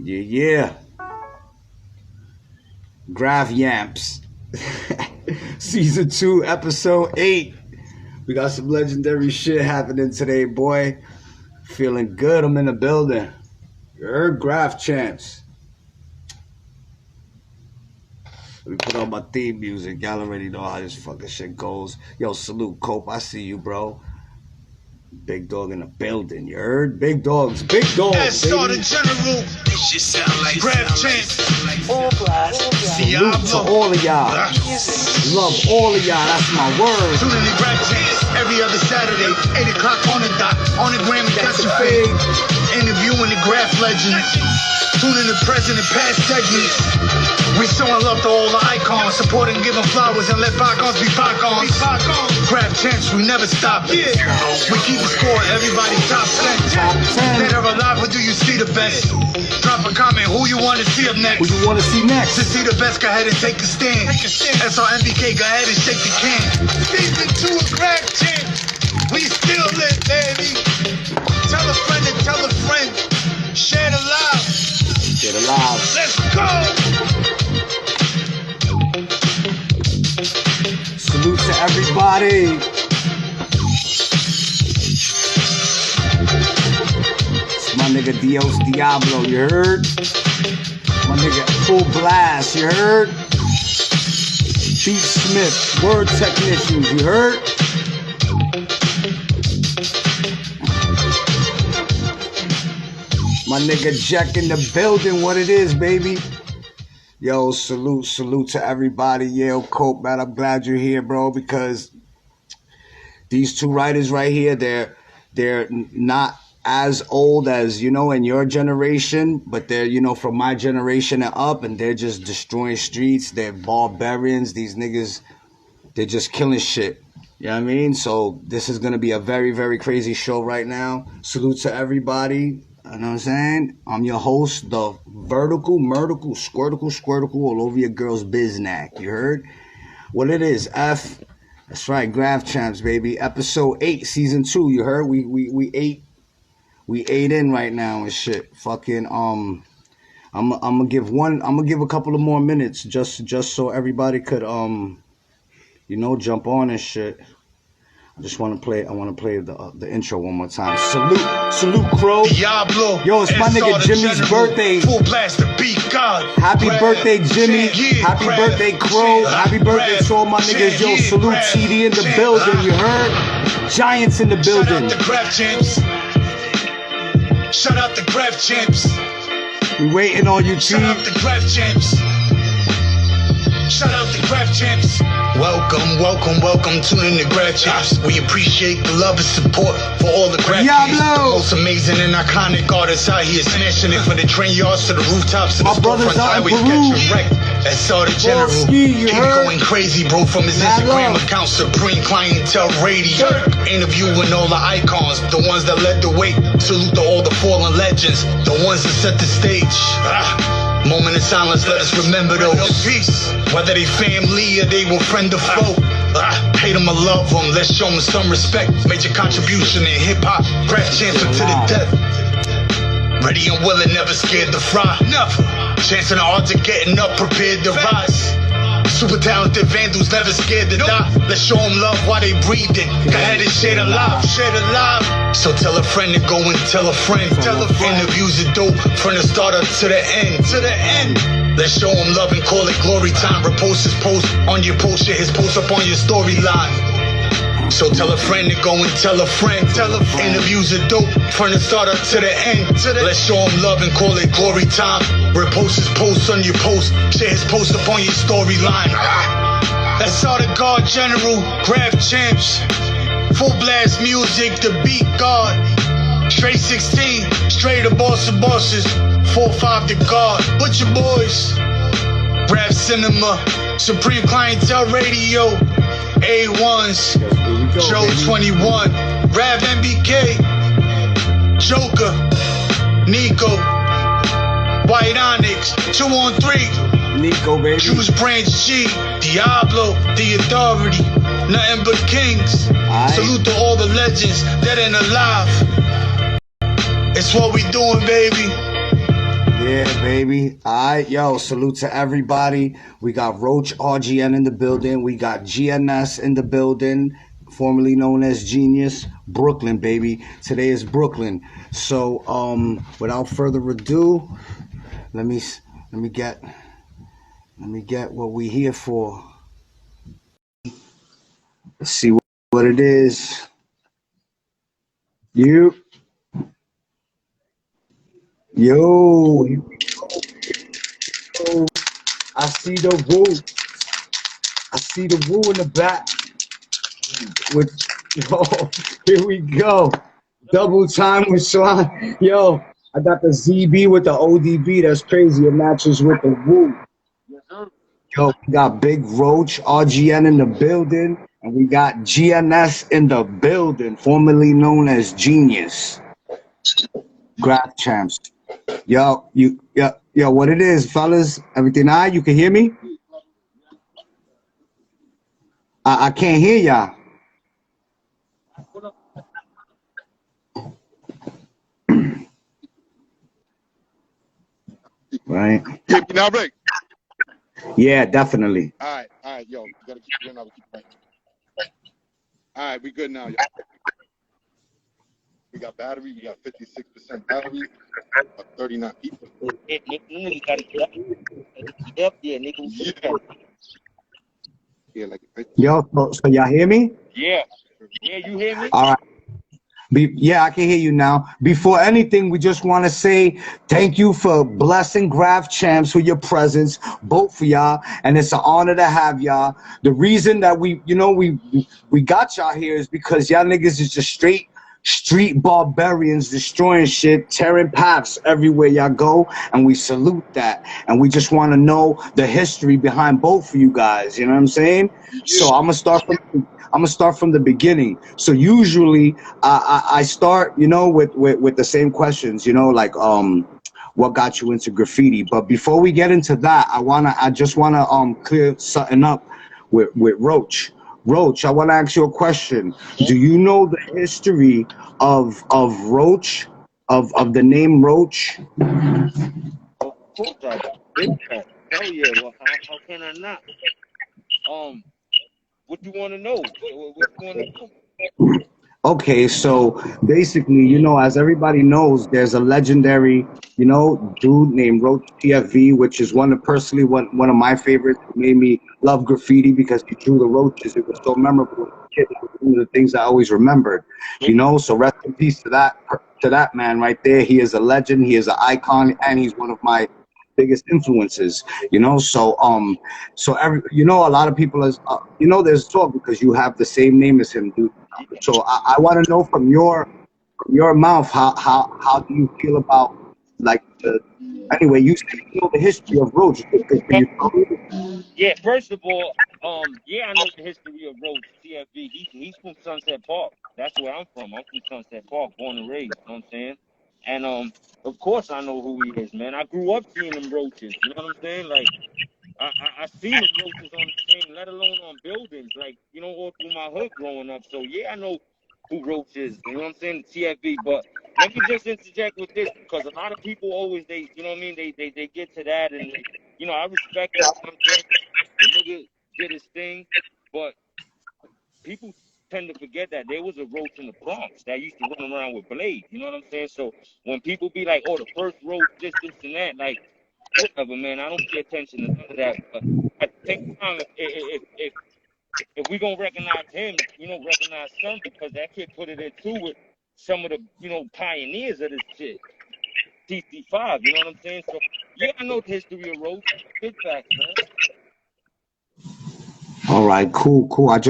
Yeah. Graph Yamps. Season 2, episode 8. We got some legendary shit happening today, boy. Feeling good. I'm in the building. You heard? Graph Champs. Let me put on my theme music. Y'all already know how this fucking shit goes. Yo, salute, Cope. I see you, bro. Big dog in the building, you heard? Big dogs, baby. The general. Shit sound like Graph Champs. Salute to all of y'all. Love all of y'all, that's my word. Tune in to Graph Champs every other Saturday, 8 o'clock on the dot. On the gram, we got your fade. Interviewing the Graph legends. Tune in to present and past segments. We showing love to all the icons, supporting, giving flowers, and let bygones be bygones. Graph Champs, we never stop it. We keep the score, everybody top 10. Dead or alive, or do you see the best? Drop a comment, who you want to see up next? Who you want to see next? To see the best, go ahead and take a stand. SRMBK, go ahead and shake the can. Season 2 of Graph Champs, we still lit, baby. Tell a friend and tell a friend. Share the love. Share the love. Let's go. Salute to everybody. It's my nigga Dios Diablo, you heard? My nigga Full Blast, you heard? Beat Smith, Word Technicians, you heard? My nigga Jack in the building, what it is, baby? Yo, salute to everybody. Yo, Cope, man, I'm glad you're here, bro, because these two writers right here, they're not as old as, in your generation, but they're, from my generation and up, and they're just destroying streets. They're barbarians. These niggas, they're just killing shit. You know what I mean? So this is going to be a very, very crazy show right now. Salute to everybody. You know what I'm saying? I'm your host, the vertical, murdical, squirtical, all over your girl's biznack. You heard? What it is, F. That's right, Graph Champs, baby. Episode 8, season 2. You heard? We ate in right now and shit. Fucking I'm gonna give a couple of more minutes just so everybody could jump on and shit. I want to play the intro one more time. Salute, Crow. Diablo. Yo, it's my nigga Jimmy's birthday. Full blast to beat God. Happy birthday, Jimmy. Happy birthday, Crow. Happy birthday to all my niggas. Yo, salute TD in the building. You heard? Giants in the building. Shout out to Graph Champs. Shout out to Graph Champs. We waiting on you, T. Shout out to Graph Champs. Shout out to Graph Champs. Welcome. Tune in to Graph Champs. We appreciate the love and support for all the Graph Champs. The most amazing and iconic artists out here, smashing it from the train yards to the rooftops to the storefront highways, catching wreck. That's all the general. Keep going crazy, bro, from his Instagram account, Supreme Clientele Radio. Interviewing all the icons, the ones that led the way. Salute to all the fallen legends, the ones that set the stage. Moment of silence, let us remember those. Peace. Whether they family or they were friend or foe. Hate them or love them, let's show them some respect. Major contribution in hip-hop, Graph Champs to the death. Ready and willing, never scared to fry. Never. Chancing the odds of getting up, prepared to rise. Super talented vandals, never scared to die. Let's show them love while they breathing. Go ahead and share the live. So tell a friend to go and tell a friend. Interviews are dope from the start up to the end. Let's show them love and call it glory time. Repost his post on your post, share his post up on your storyline. So tell a friend to go and tell a friend. Interviews are dope from the start up to the end. Let's show him love and call it glory time. Repost his post on your post, share his post up on your storyline. That's all the God General, Graph Champs. Full blast music, the beat God. Straight 16, straight to boss of bosses. 4-5 to God, Butcher Boys. Rap Cinema, Supreme Clientele Radio. A1s, Joe 21, Rav MBK, Joker, Nico, White Onyx, 2 on 3, Nico, baby. Juice Branch G, Diablo, The Authority, nothing but kings. Salute to all the legends dead and alive. It's what we doing, baby. Yeah, baby. All right, yo, salute to everybody. We got ROACH R.G.N in the building. We got GNS in the building, formerly known as Genius. Brooklyn, baby. Today is Brooklyn. So, without further ado, let me get what we here for. Let's see what it is. You, yo, I see the woo. I see the woo in the back. With yo, here we go. Double time with Sean. Yo, I got the ZB with the ODB. That's crazy. It matches with the woo. Yo, we got Big Roach RGN in the building, and we got GNS in the building, formerly known as Genius. Graph champs. Yo, what it is, fellas? Everything all right? You can hear me? I can't hear y'all. Right? Hear me now, Rick? Yeah, definitely. All right, yo, you gotta keep doing that. All right, we good now, yo. We got battery, we got 56% battery, 39 people. Yeah, like Yo, so y'all hear me? Yeah, you hear me? All right. Yeah, I can hear you now. Before anything, we just want to say thank you for blessing Graph Champs with your presence, both for y'all, and it's an honor to have y'all. The reason that we got y'all here is because y'all niggas is just straight street barbarians destroying shit, tearing paths everywhere y'all go, and we salute that. And we just want to know the history behind both of you guys. You know what I'm saying? So I'm gonna start from the beginning. So usually I start, with the same questions, like what got you into graffiti. But before we get into that, I just wanna clear something up with Roach. Roach, I want to ask you a question. Do you know the history of Roach, of the name Roach? Of course I did that. Hell yeah. Well, how can I not? What you want to know? What you want to know? Okay, so basically, as everybody knows, there's a legendary, dude named Roach TFV, which is personally one of my favorites. It made me love graffiti because he drew the roaches. It was so memorable as a kid. It was one of the things I always remembered. So rest in peace to that man right there. He is a legend. He is an icon, and he's one of my biggest influences. So a lot of people there's talk because you have the same name as him, dude. So I want to know from your mouth how do you feel about anyway, you say you know the history of Roach. Can you tell me? Yeah, first of all, yeah, I know the history of Roach TFV. He's from Sunset Park. That's where I'm from. I'm from Sunset Park, born and raised. You know what I'm saying? And of course I know who he is, man. I grew up seeing them roaches. You know what I'm saying? Like I seen them roaches on the chain, let alone on buildings, like, all through my hood growing up. So yeah, I know who Roach is. You know what I'm saying? The TFV. But let me just interject with this because a lot of people always you know what I mean? They get to that and I respect it. You know what I'm saying? The nigga did his thing, but people tend to forget that there was a Roach in the Bronx that used to run around with blades. You know what I'm saying? So when people be like, "Oh, the first Roach, this, and that," like, whatever, man. I don't pay attention to none of that. But at the same time, if we gonna recognize him, recognize some because that kid put it into with some of the pioneers of this shit. TC5, you know what I'm saying? So yeah, I know the history of Roach. Big facts, man. All right, cool. I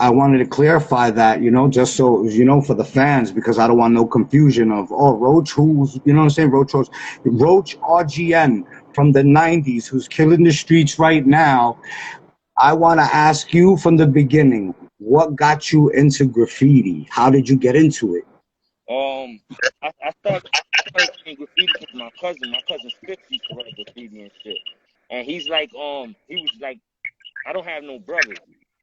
wanted to clarify that, just so for the fans, because I don't want no confusion of Roach, who's what I'm saying, Roach RGN from the '90s, who's killing the streets right now. I want to ask you from the beginning, what got you into graffiti? How did you get into it? I started doing graffiti because my cousin Fitz used to write graffiti and shit, and he's like, he was like, I don't have no brothers.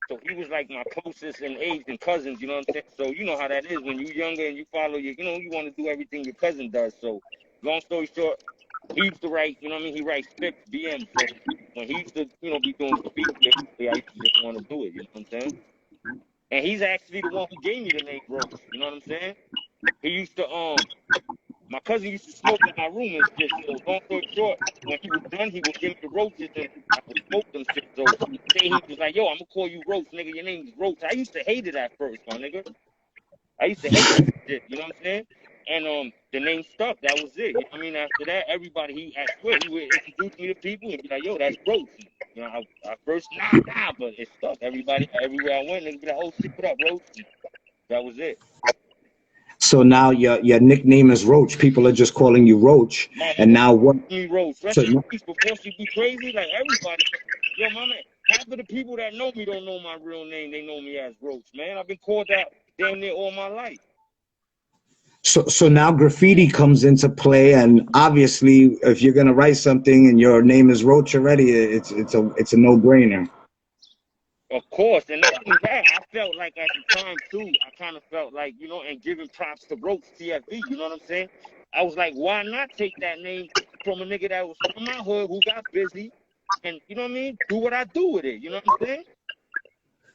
So he was like my closest in age and cousins, you know what I'm saying? So you know how that is when you're younger and you follow your, you know, you want to do everything your cousin does. So long story short, he used to write, you know what I mean? He writes scripts, BM. So when he used to, you know, be doing graffiti, basically, I used to just want to do it, you know what I'm saying? And he's actually the one who gave me the name Roach, you know what I'm saying? He used to, my cousin used to smoke in my room and shit. So long story short, when he was done, he would give me the roaches and I would smoke them shit. So say he was like, yo, I'm gonna call you Roach, nigga. Your name is Roach. I used to hate it at first, my nigga. I used to hate that shit, you know what I'm saying? And the name stuck. That was it. You know what I mean? After that, everybody I swear he would introduce me to people and be like, yo, that's Roach. You know, I first nah, but it stuck. Everybody, everywhere I went, nigga be like, oh shit, what up, Roach? And that was it. So now your nickname is Roach. People are just calling you Roach. And now what? Roach. So, Before she be crazy, like everybody. Yo, my man, half of the people that know me don't know my real name. They know me as Roach, man. I've been called that damn near all my life. so now graffiti comes into play, and obviously, if you're gonna write something and your name is Roach already, it's a no-brainer. Of course, and not only that, I felt like at the time too, I kind of felt like, you know, and giving props to Roach TFV, you know what I'm saying? I was like, why not take that name from a nigga that was from my hood who got busy, and you know what I mean? Do what I do with it, you know what I'm saying?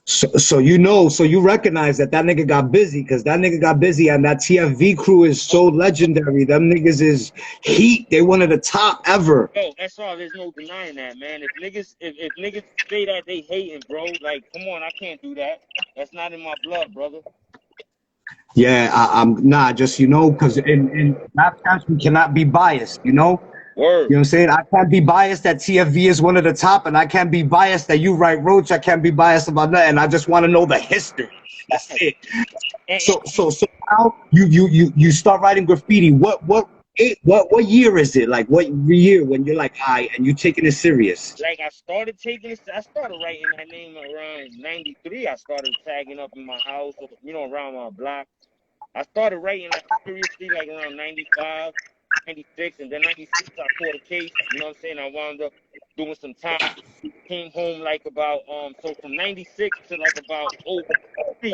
So you recognize that nigga got busy, because that nigga got busy, and that TFV crew is so legendary. Them niggas is heat. They one of the top ever. Yo, that's all. There's no denying that, man. If niggas say that they hating, bro, like, come on, I can't do that. That's not in my blood, brother. Yeah, I'm nah, just, you know, because in rap camps we cannot be biased, you know? Word. You know what I'm saying? I can't be biased that TFV is one of the top, and I can't be biased that you write Roach. I can't be biased about that, and I just want to know the history. That's it. So now you start writing graffiti. What year is it? Like, what year when you're like, and you taking it serious? Like, I started writing that name around 93. I started tagging up in my house, or, you know, around my block. I started writing like seriously like around 95, 96, and then 96 I caught a case, you know what I'm saying? I wound up doing some time, came home like about so from 96 to like about 03,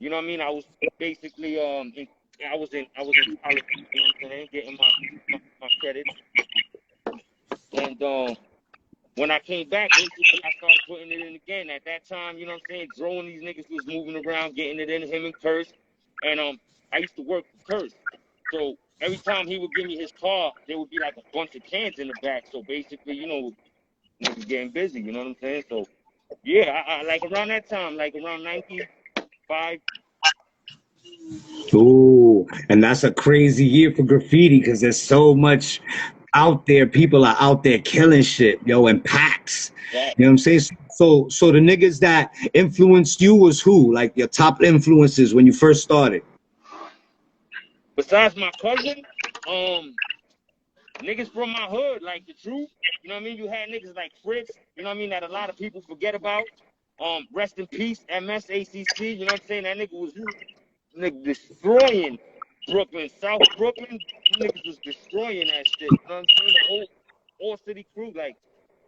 you know what I mean? I was basically I was in college, you know what I'm saying, getting my credit. And when I came back, basically I started putting it in again. At that time, you know what I'm saying, throwing these niggas was moving around, getting it in, him and Curse. And I used to work for Curse. So every time he would give me his car, there would be like a bunch of cans in the back. So basically, you know, niggas getting busy, you know what I'm saying? So yeah, I like around that time, like around 95. Ooh, and that's a crazy year for graffiti, because there's so much out there. People are out there killing shit, yo, in packs. Yeah. You know what I'm saying? So the niggas that influenced you was who? Like your top influences when you first started? Besides my cousin, niggas from my hood, like the truth, you know what I mean? You had niggas like Fritz, you know what I mean, that a lot of people forget about. Rest in peace, MSACC, you know what I'm saying? That nigga was destroying Brooklyn, South Brooklyn. Niggas was destroying that shit, you know what I'm saying? The whole all city crew, like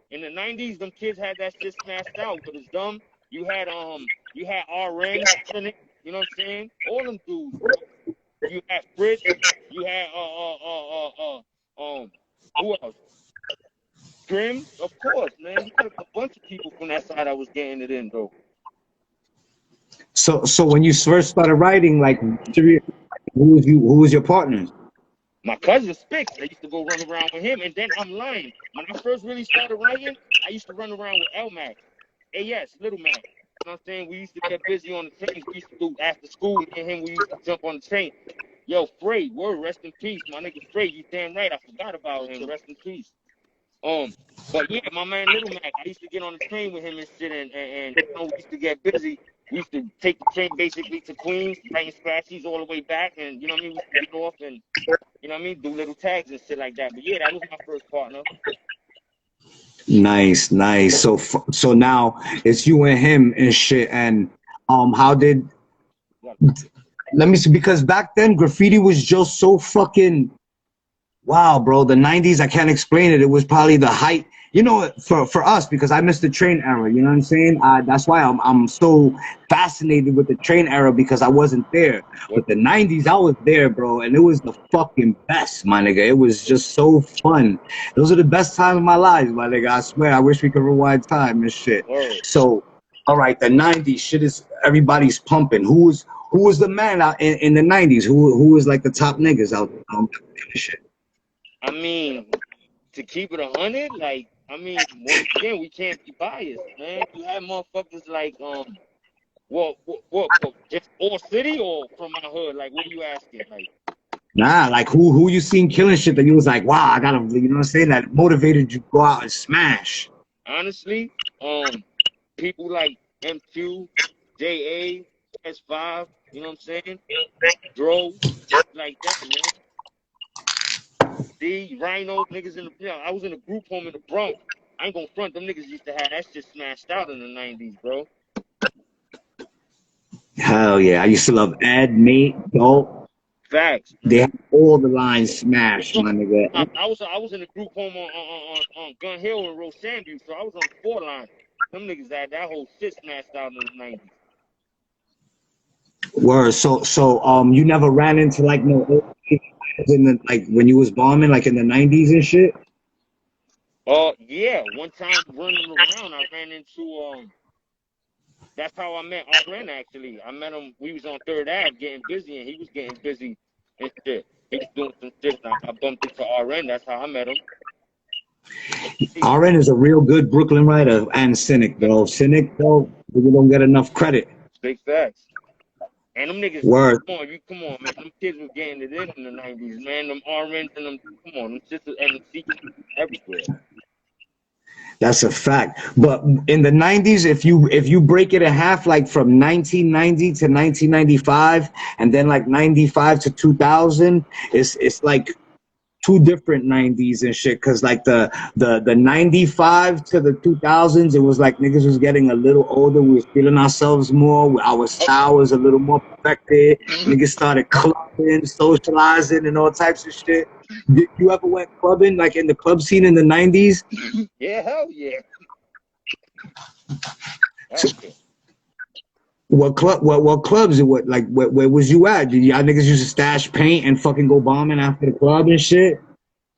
in the 90s, them kids had that shit smashed out, but it's dumb. You had R.G.N, you know what I'm saying? All them dudes, bro. You had Fritz, you had who else? Grim, of course, man. You had a bunch of people from that side I was getting it in, though. So when you first started writing, like, who was your partner? My cousin Spix, I used to go run around with him, and then I'm lying. When I first really started writing, I used to run around with L Mac, AS, Little Mac. You know what I'm saying? We used to get busy on the trains. We used to do after school, me and him, we used to jump on the train. Yo, Frey, word, rest in peace. My nigga Frey, you damn right. I forgot about him. Rest in peace. But yeah, my man Little Mac, I used to get on the train with him and shit, and you know, we used to get busy. We used to take the train basically to Queens, writing scratchies all the way back, and you know what I mean? We used to get off and, you know what I mean, do little tags and shit like that. But yeah, that was my first partner. Nice. So now it's you and him and shit. And how did, let me see, because back then graffiti was just so fucking wow, bro, the 90s, I can't explain it. It was probably the height, you know, for us, because I missed the train era, you know what I'm saying? That's why I'm so fascinated with the train era, because I wasn't there. What? But the 90s, I was there, bro, and it was the fucking best, my nigga. It was just so fun. Those are the best times of my life, my nigga. I swear, I wish we could rewind time and shit. Word. So, all right, the 90s, shit is, everybody's pumping. Who was the man out in the 90s? Who was like the top niggas out there? Shit. I mean, to keep it 100, like, I mean, once again, we can't be biased, man. You have motherfuckers like, what, just all city or from my hood? Like, what are you asking? Like, Nah, like who you seen killing shit that you was like, wow, I gotta, you know what I'm saying? That motivated you to go out and smash. honestly, people like MQ, JA, S5, you know what I'm saying? Dro, like that, man. D, Rhino, niggas in the, you know, I was in a group home in the Bronx. I ain't gonna front, them niggas used to have that shit smashed out in the 90s, bro. Hell yeah. I used to love Ed, Mate, Dope. Facts. They had all the lines smashed, my nigga. I was in a group home on Gun Hill and Rosandview, so I was on the 4 line. Them niggas had that whole shit smashed out in the 90s. Word. So you never ran into like no old in the, like when you was bombing, like in the 90s and shit? Yeah. One time running around, I ran into that's how I met R.G.N. actually. I met him. We was on 3rd Ave getting busy, and he was getting busy and shit. He was doing some shit. I bumped into R.G.N. That's how I met him. R.G.N. is a real good Brooklyn writer and cynic, though. Cynic, though, we don't get enough credit. Big facts. And them niggas, Word. come on, man. Them kids were getting it in the 90s, man. Them R.G.N. and them, come on, them sisters and them secrets everywhere. That's a fact. But in the 90s, if you break it in half, like from 1990 to 1995, and then like 95 to 2000, it's like two different 90s and shit. Cause like the 95 to the 2000s, it was like niggas was getting a little older. We was feeling ourselves more. Our style was a little more perfected. Niggas started clubbing, socializing, and all types of shit. Did you ever went clubbing, like in the club scene in the 90s? Yeah, hell yeah. So, what clubs? Where was you at? Did y'all niggas used to stash paint and fucking go bombing after the club and shit?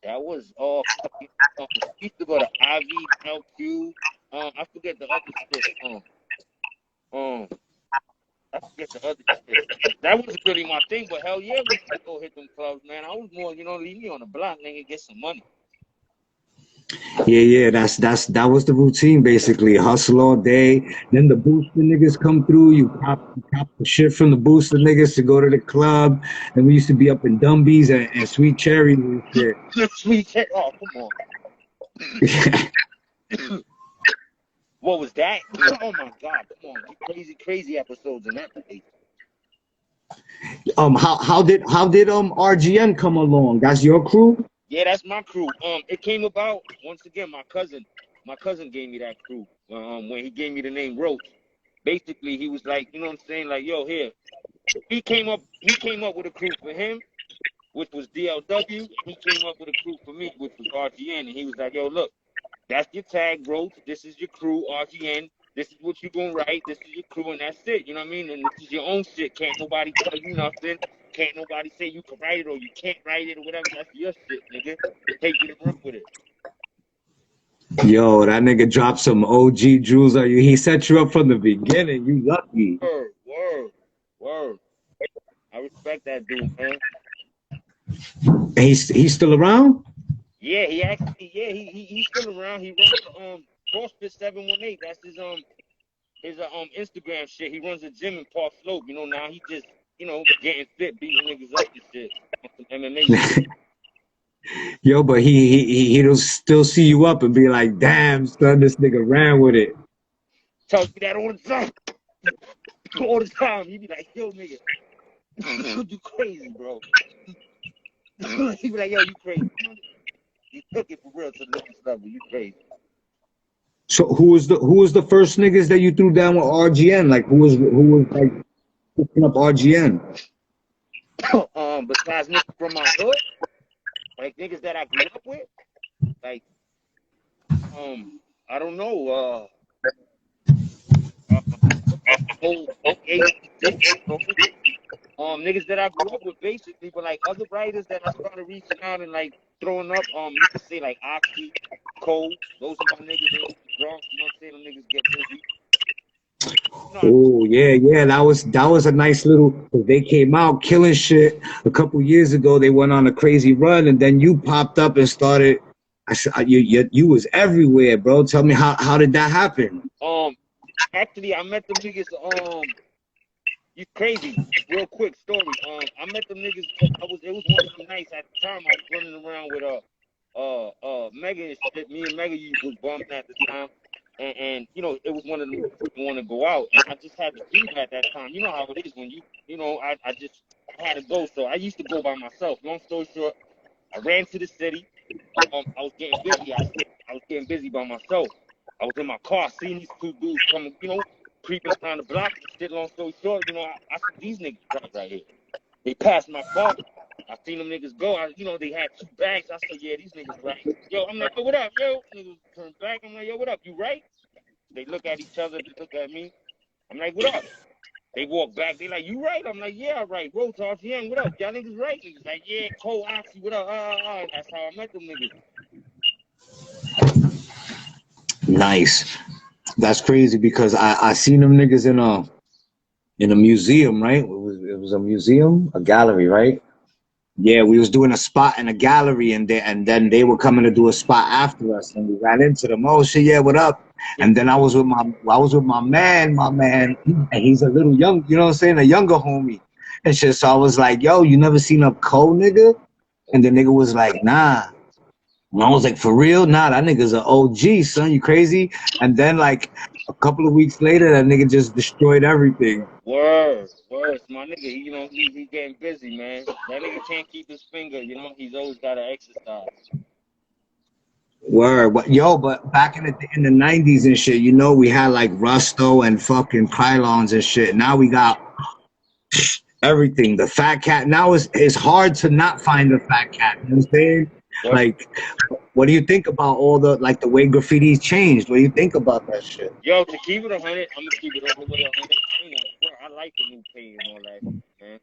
That was all. We used to go to IV, LQ. I forget the other shit. I forget the other shit. That was really my thing, but hell yeah, we used to go hit them clubs, man. I was more, leave me on the block, nigga, get some money. Yeah, that was the routine basically. Hustle all day. Then the booster niggas come through. You cop the shit from the booster niggas to go to the club. And we used to be up in Dumbies and Sweet Cherry and shit. Sweet Cherry. Oh, come on. What was that? Oh my God! Come on, crazy episodes in that place. How did R.G.N. come along? That's your crew? Yeah, that's my crew. It came about once again. My cousin gave me that crew. When he gave me the name Roach, basically he was like, you know what I'm saying, like, yo, here. He came up with a crew for him, which was DLW. He came up with a crew for me, which was R.G.N. And he was like, yo, look, that's your tag, Roach. This is your crew, R.G.N. This is what you gonna write. This is your crew, and that's it. You know what I mean? And this is your own shit. Can't nobody tell you nothing. Can't nobody say you can write it or you can't write it or whatever. That's your shit, nigga. Take it and run with it. Yo, that nigga dropped some OG jewels on you. He set you up from the beginning. You lucky. Word. I respect that dude, man. He's still around? Yeah, he's still around. He runs CrossFit 718. That's his Instagram shit. He runs a gym in Park Slope. You know, now he just, getting fit, beating niggas up and shit. Some MMA shit. Yo, but he'll still see you up and be like, damn, son, this nigga ran with it. Tells me that all the time. All the time. He be like, yo, nigga, you crazy, bro. He be like, yo, you crazy. He took it for real to the next level. You crazy. So who was the first niggas that you threw down with R.G.N.? Like who was like picking up R.G.N.? Besides niggas from my hood? like niggas that I grew up with, like I don't know, whole 86, niggas that I grew up with basically, but like other writers that I started reaching out and like throwing up, you could say like Oxy, Cole, those are my niggas in the Bronx, you know what I'm saying? Them niggas get busy. Oh yeah, that was a nice little. They came out killing shit a couple years ago. They went on a crazy run, and then you popped up and started. You was everywhere, bro. Tell me how did that happen? Actually, I met them niggas. You crazy? Real quick story. I met them niggas. It was one of them nights at the time. I was running around with Mega and shit. Me and Mega was bumping at the time. And you know, it was one of them who want to go out, and I just had to do that at that time. You know how it is when you know, I had to go. So I used to go by myself. Long story short, I ran to the city. I was getting busy. I was getting busy by myself. I was in my car, seeing these two dudes coming, you know, creeping down the block and shit. Long story short, you know, I see these niggas right here. They passed my car. I seen them niggas go. You know, they had 2 bags. I said, yeah, these niggas right. Yo, I'm like, yo, what up, yo? Niggas turn back. I'm like, yo, what up? You right? They look at each other. They look at me. I'm like, what up? They walk back. They like, you right? I'm like, yeah, right. ROACH R.G.N, what up? Y'all niggas right? Niggas like, yeah, Cole, Oxy, what up? That's how I met them niggas. Nice. That's crazy because I seen them niggas in a museum, right? It was a museum, a gallery, right? Yeah, we was doing a spot in a gallery, and then they were coming to do a spot after us, and we ran into them. Oh shit, yeah, what up? And then I was with my man, and he's a little young, you know what I'm saying, a younger homie, and shit. So I was like, yo, you never seen a Cole nigga? And the nigga was like, nah. And I was like, for real? Nah, that nigga's an OG, son. You crazy? And then like a couple of weeks later, that nigga just destroyed everything. Word, my nigga. You know, he getting busy, man. That nigga can't keep his finger. You know, he's always got to exercise. Word, but back in the 90s and shit, you know, we had like Rusto and fucking Krylons and shit. Now we got everything. The Fat Cat. Now it's hard to not find the Fat Cat. You know what I'm saying? Yep. Like, what do you think about all the like the way graffiti's changed? What do you think about that shit? Yo, to keep it 100, I'm gonna keep it all the way 100. I ain't gonna front. I like the new pay and all that, man.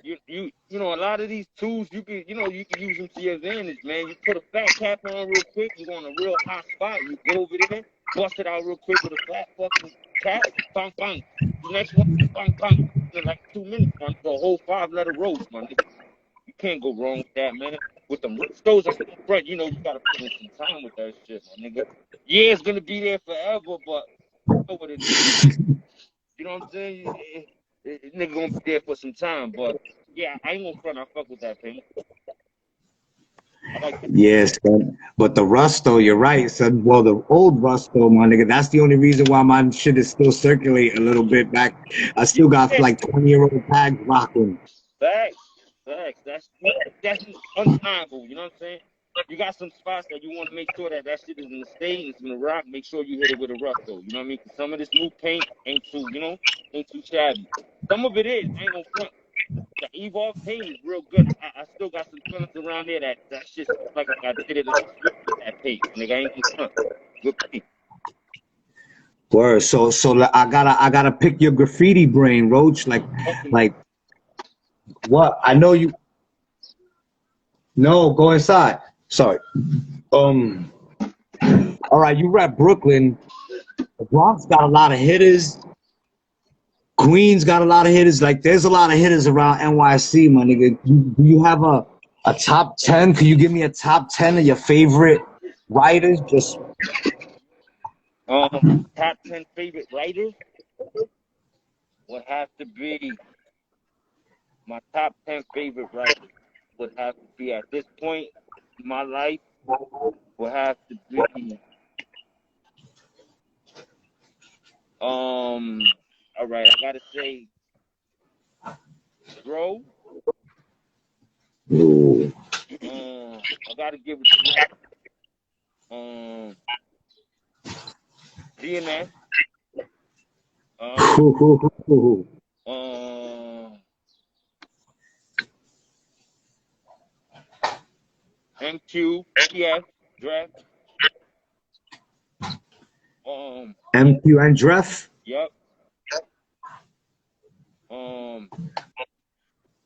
You know, a lot of these tools you can use them to your advantage, man. You put a fat cap on real quick, you go on a real hot spot, you go over there, bust it out real quick with a fat fucking cap, bang bang. The next one, bang bang. In like 2 minutes, man. The whole 5-letter roast, man. You can't go wrong with that, man. With them stores on the front, you know you gotta put in some time with that shit, my nigga. Yeah, it's gonna be there forever, but you know what it is. You know what I'm saying? Nigga gonna be there for some time, but yeah, I ain't gonna front. I fuck with that thing. I like that. Yes, son. But the Rusto, you're right, son. Well, the old Rusto, my nigga, that's the only reason why my shit is still circulating a little bit back. I still got like 20-year-old tags rocking. Facts. That's undeniable. You know what I'm saying? You got some spots that you want to make sure that shit is in the state and it's gonna rock. Make sure you hit it with a Rusto. You know what I mean? 'Cause some of this new paint ain't too shabby. Some of it is. I ain't gonna front. The Evolve paint is real good. I still got some feelings around there that shit like I did it last week with that paint. Nigga, I ain't gonna front. Good paint. Word. So I gotta pick your graffiti brain, Roach. Like what? I know you. No, go inside. Sorry. All right, you rap Brooklyn. The Bronx got a lot of hitters. Queens got a lot of hitters. Like, there's a lot of hitters around NYC, my nigga. Do you have a top 10? Can you give me a top 10 of your favorite writers? Just Top 10 favorite writers would have to be my top 10 favorite writers would have to be at this point in my life would have to be all right, I gotta say Bro. I gotta give it to GNS. MQ, PF, draft. MQ and Dref. Yep.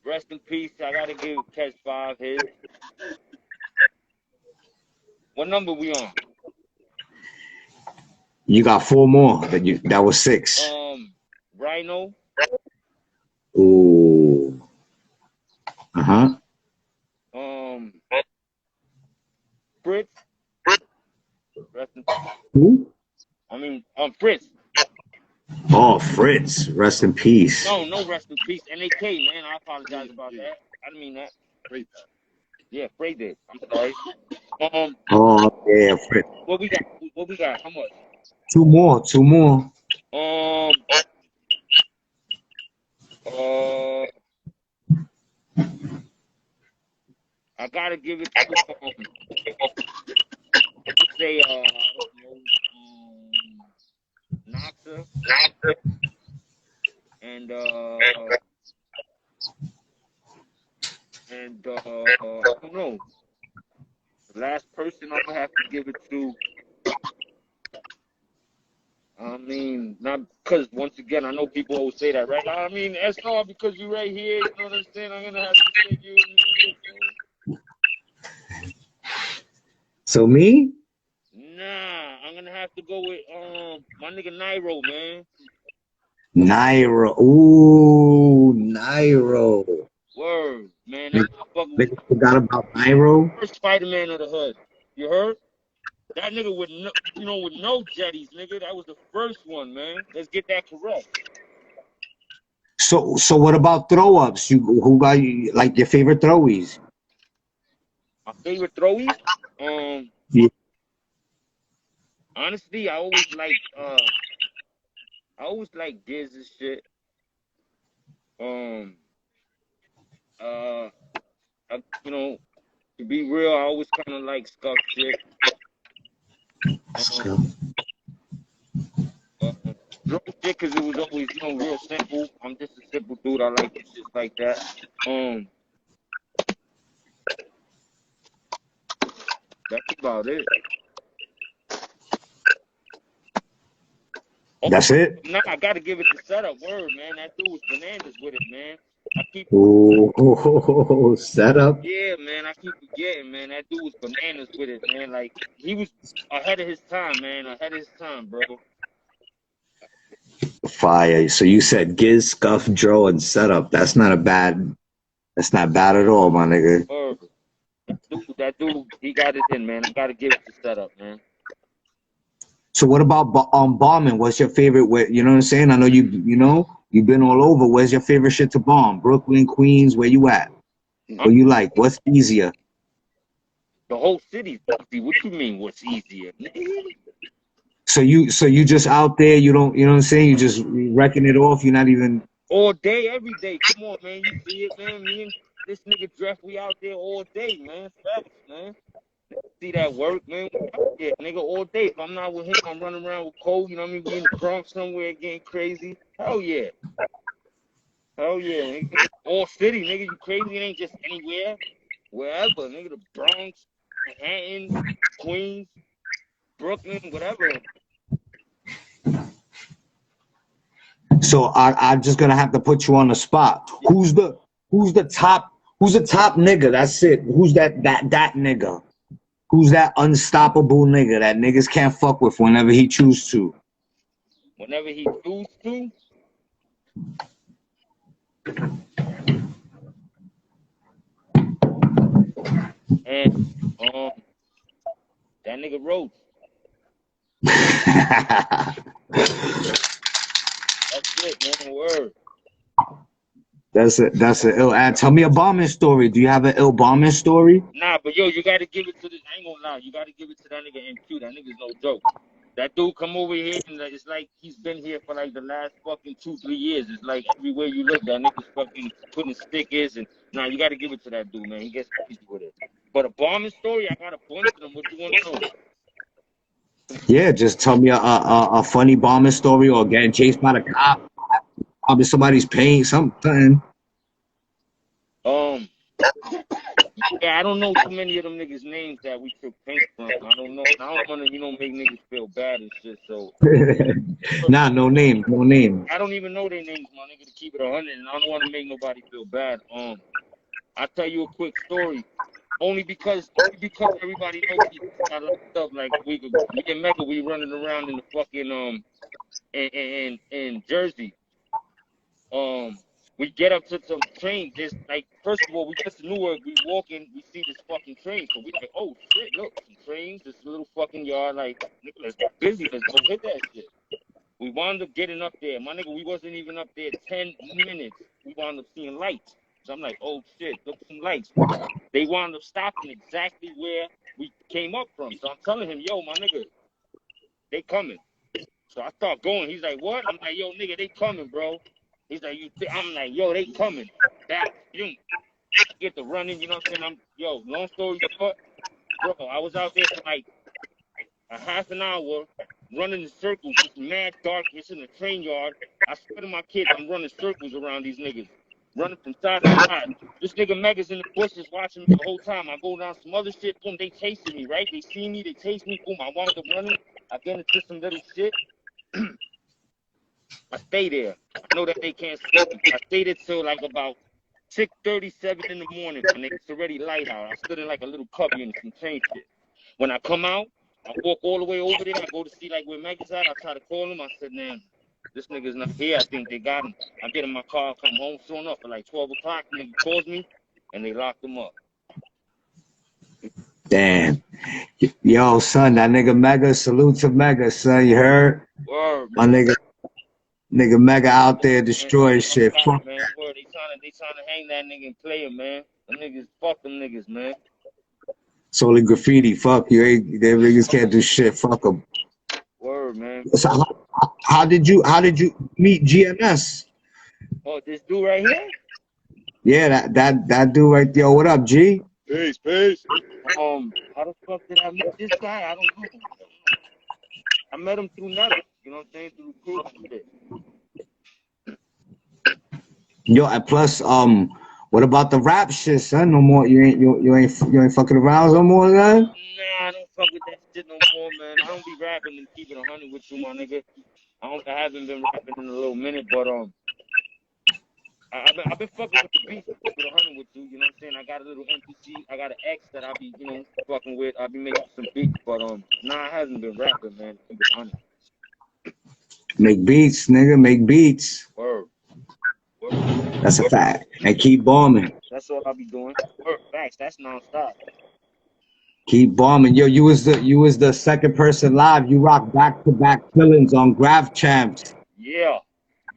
Rest in peace. I gotta give Catch 5 his. What number we on? You got 4 more. That was 6. Rhino. Ooh. Uh-huh. Fritz. Rest in Who? I mean, Fritz. Oh, Fritz. Rest in peace. No, rest in peace. NAK, man. I apologize about that. I didn't mean that. Yeah, Frey did. I'm sorry. Oh, yeah, Fritz. What we got? How much? 2 more. 2 more. I gotta give it to say Noxa and I don't know. The last person I'm gonna have to give it to. I mean, not because once again, I know people always say that, right? I mean, that's not because you're right here. You know what I'm saying? I'm gonna have to say you. So me? Nah, I'm gonna have to go with my nigga Nairo, man. Nairo. Ooh, Nairo. Word, man. That Nigga forgot about Nairo. First Spider-Man of the hood. You heard? That nigga with no jetties, nigga. That was the first one, man. Let's get that correct. So what about throw ups? Who got you like your favorite throwies? My favorite throwies? Yeah. Honestly, I always like Diz and shit. To be real, I always kind of like Scuff shit. Drill shit because it was always, real simple. I'm just a simple dude. I like it shit like that. That's about it. That's it? Nah, I gotta give it the setup. Word, man. That dude was bananas with it, man. Ooh, setup. Yeah, man. I keep forgetting, man. That dude was bananas with it, man. Like, he was ahead of his time, man. Ahead of his time, bro. Fire. So you said Giz, Scuff, Dro, and setup. That's not bad at all, my nigga. That dude, he got it in, man. I gotta give it the setup, man. So what about bombing? What's your favorite? You know what I'm saying? I know you've been all over. Where's your favorite shit to bomb? Brooklyn, Queens, where you at? What you like? What's easier? The whole city's easy. What you mean? What's easier? So you just out there? You don't? You know what I'm saying? You just wrecking it off. You're not even all day, every day. Come on, man. You see it, man. Me and this nigga Dref, we out there all day, man. Facts, man. See that work, man. Yeah, nigga, all day. If I'm not with him, I'm running around with Cole. You know what I mean? We in the Bronx somewhere getting crazy. Hell yeah. Hell yeah, nigga. All city, nigga. You crazy? It ain't just anywhere. Wherever, nigga. The Bronx, Manhattan, Queens, Brooklyn, whatever. So I'm just gonna have to put you on the spot. Who's the top nigga? That's it. Who's that nigga? Who's that unstoppable nigga that niggas can't fuck with whenever he choose to? Whenever he choose to? And that nigga Roach. That's it, man. Word. That's an ill ad. Tell me a bombing story. Do you have an ill bombing story? Nah, but yo, you gotta give it to this. I ain't gonna lie. You gotta give it to that nigga MQ. That nigga's no joke. That dude come over here and it's like he's been here for like the last fucking 2-3 years. It's like everywhere you look, that nigga's fucking putting stickers and you gotta give it to that dude, man. He gets easy with it. But a bombing story, I got a bunch of them. What you want to know? Yeah, just tell me a funny bombing story or getting chased by the cop. Probably somebody's paying something. Yeah, I don't know too many of them niggas' names that we took paint from. I don't know. I don't want to, make niggas feel bad and shit. So, Nah, no name, no name. I don't even know their names, my nigga, to keep it 100, and I don't want to make nobody feel bad. I'll tell you a quick story. Only because everybody knows he got locked up like a week ago. Me and Mecca, we running around in the fucking in Jersey. We get up to some train. Just like, first of all, we get to Newark. We walk in, we see this fucking train. So we like, oh shit, look, some trains, this little fucking yard. Like, nigga, let's get busy. Let's go hit that shit. We wound up getting up there. My nigga, we wasn't even up there 10 minutes. We wound up seeing lights. So I'm like, oh shit, look at some lights. They wound up stopping exactly where we came up from. So I'm telling him, yo, my nigga, they coming. So I start going. He's like, what? I'm like, yo, nigga, they coming, bro. He's like, I'm like, yo, they coming. Back, you get the running, you know what I'm saying? Long story short, bro, I was out there for like a half an hour running in circles. It's mad dark. It's in the train yard. I swear to my kids, I'm running circles around these niggas. Running from side to side. This nigga Mega's in the bushes watching me the whole time. I go down some other shit, boom, they chasing me, right? They see me, they chase me, boom, I wound up running. I get into some little shit. I stay there. I know that they can't see me. I stayed there till like about 6:37 in the morning, and it's already light out. I stood in like a little cubby and some chain shit. When I come out, I walk all the way over there. I go to see like where Mega's at. I try to call him. I said, man, this nigga's not here. I think they got him. I get in my car, come home. Sure enough, at like 12 o'clock, nigga calls me, and they locked him up. Damn. Yo, son, that nigga Mega, salute to Mega, son. You heard? Word, my nigga Mega out there destroying shit. Fuck, man. Word, they trying to hang that nigga and play him, man. Them niggas, fuck them niggas, man. It's only graffiti. Fuck you. Them niggas can't do shit. Fuck them. Word, man. So how did you meet GNS? Oh, this dude right here? Yeah, that dude right there. What up, G? Peace, peace. How the fuck did I meet this guy? I don't know. I met him through Netta. You know what I'm saying? Through the crew and shit. Yo, and plus, what about the rap shit, son? No more. You ain't fucking around no more, son? Nah, I don't fuck with that shit no more, man. I don't be rapping and keeping 100 with you, my nigga. I haven't been rapping in a little minute, but I've been fucking with the beats, with 100 with you. You know what I'm saying? I got a little MPC. I got an X that I be, fucking with. I be making some beats, but nah, I haven't been rapping, man. Keep it 100. Make beats, nigga. Make beats. Word. That's a fact. And keep bombing. That's all I be doing. Word. Facts. That's nonstop. Keep bombing. Yo, you was the second person live. You rock back-to-back fillings on Graph Champs. Yeah.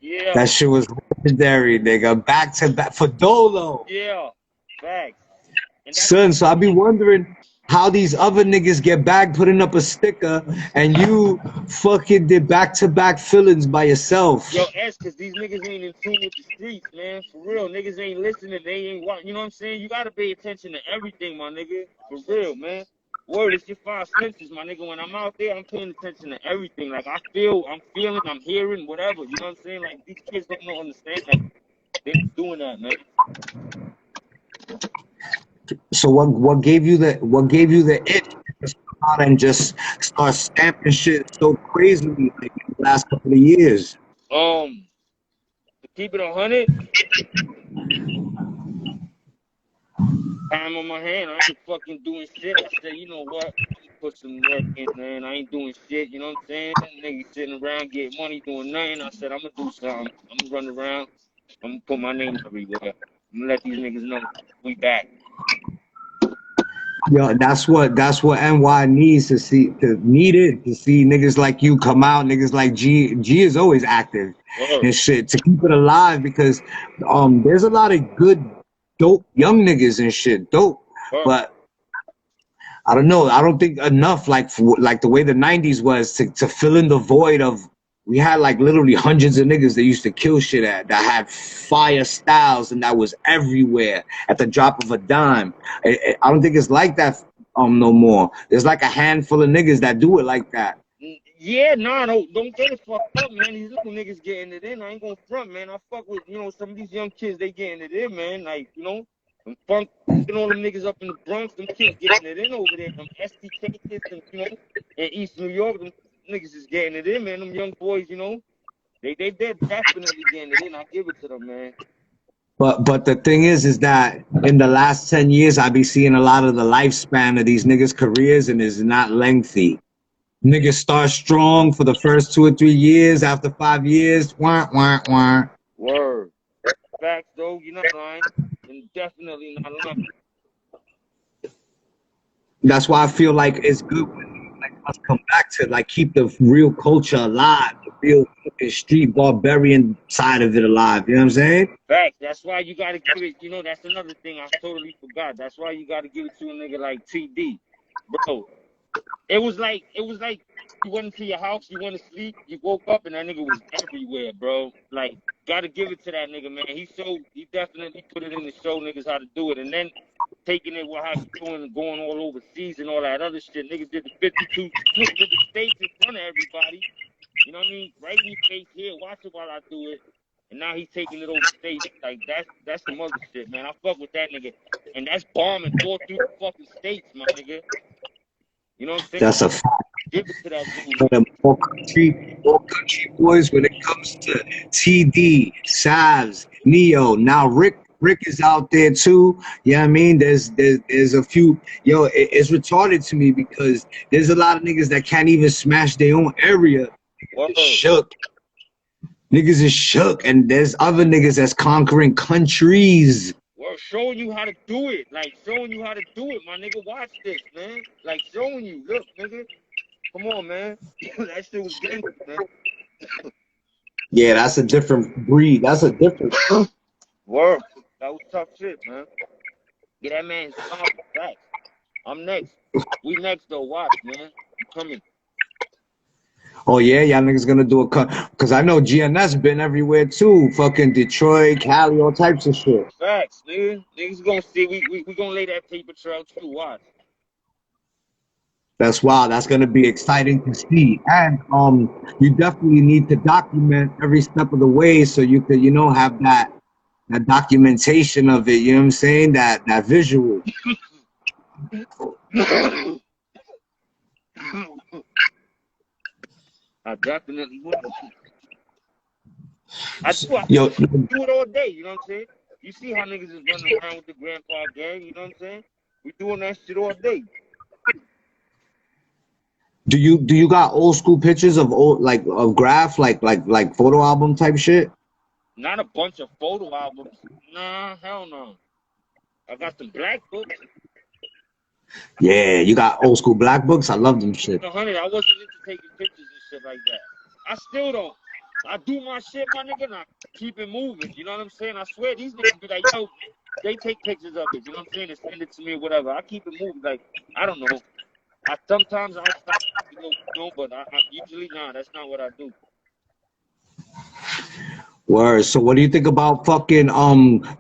Yeah. That shit was legendary, nigga. Back-to-back for Dolo. Yeah. Facts. Son, so I be wondering how these other niggas get back putting up a sticker and you fucking did back-to-back fillings by yourself. Yo, S, cause these niggas ain't in tune with the streets, man. For real, niggas ain't listening. They ain't watching. You know what I'm saying? You gotta pay attention to everything, my nigga. For real, man. Word, it's your 5 senses, my nigga. When I'm out there, I'm paying attention to everything. Like, I'm feeling, I'm hearing, whatever. You know what I'm saying? Like, these kids don't understand that. They're not doing that, man. So what gave you the itch to come out and just start stamping shit so crazily like in the last couple of years? To keep it 100, time on my hand. I ain't fucking doing shit. I said, you know what? Put some work in, man. I ain't doing shit. You know what I'm saying? Niggas sitting around getting money doing nothing. I said, I'm gonna do something. I'm gonna run around. I'm gonna put my name everywhere. I'm gonna let these niggas know we back. Yo, that's what NY needs to see niggas like you come out, niggas like G is always active and shit to keep it alive because there's a lot of good dope young niggas and shit but I don't know, I don't think enough like the way the 90s was to fill in the void of. We had like literally hundreds of niggas that used to kill shit that had fire styles and that was everywhere at the drop of a dime. I don't think it's like that no more. There's like a handful of niggas that do it like that. Yeah, nah, don't get it fucked up, man. These little niggas getting it in. I ain't gonna front, man. I fuck with, some of these young kids, they getting it in, man. Like, Them funk and all them niggas up in the Bronx, them kids getting it in over there. Them STK kids, and, you know, in East New York, them niggas is getting it in, man. Them young boys, you know, they're definitely getting it in. I give it to them, man. But the thing is that in the last 10 years, I be seeing a lot of the lifespan of these niggas' careers, and it's not lengthy. Niggas start strong for the first 2 or 3 years. After 5 years, wah, wah, wah. Word. Facts, though, you're not lying. And definitely not lying. That's why I feel like it's good when like us come back to like keep the real culture alive, the real fucking street barbarian side of it alive. You know what I'm saying? Facts. That's why you gotta give it. You know, that's another thing I totally forgot. That's why you gotta give it to a nigga like TD, bro. It was like you went into your house, you went to sleep, you woke up, and that nigga was everywhere, bro. Like, gotta give it to that nigga, man. He definitely put it in to show niggas how to do it, and then taking it with how he doing and going all overseas and all that other shit. Niggas did the 52, did the states in front of everybody. You know what I mean? Right in your face here, watch it while I do it. And now he's taking it overseas. Like, that's some other shit, man. I fuck with that nigga. And that's bombing all through the fucking states, my nigga. You know what I'm saying? That's a fact. Give it to that dude. The more country boys when it comes to TD, Savs, Neo. Now Rick is out there too. Yeah, I mean, there's a few. Yo, it's retarded to me because there's a lot of niggas that can't even smash their own area. Shook. Niggas is shook, and there's other niggas that's conquering countries. Well, showing you how to do it. Like, showing you how to do it, my nigga. Watch this, man. Like, showing you. Look, nigga. Come on, man. That shit was good, man. Yeah, that's a different breed. That's a different... Word. That was tough shit, man. Get that man his back. I'm next. We next, though. Watch, man. I'm coming. Oh, yeah? Y'all niggas gonna do a cut? Because I know GNS been everywhere, too. Fucking Detroit, Cali, all types of shit. Facts, nigga. Niggas gonna see. We gonna lay that paper trail, too. Watch. That's wild. That's gonna be exciting to see. And you definitely need to document every step of the way so you could, you know, have that documentation of it. You know what I'm saying? That visual. I definitely would. I do it all day, you know what I'm saying? You see how niggas is running around with the grandpa gang, you know what I'm saying? We doing that shit all day. Do you got old school pictures of of graph like photo album type shit? Not a bunch of photo albums. Nah, hell no. I got some black books. Yeah, you got old school black books. I love them shit. 100. I wasn't into taking pictures and shit like that. I still don't. I do my shit, my nigga, and I keep it moving. You know what I'm saying? I swear these niggas be like, yo, they take pictures of it. You know what I'm saying? And send it to me or whatever. I keep it moving. Like, I don't know. Sometimes I stop, you know, but I usually that's not what I do. Word. So what do you think about fucking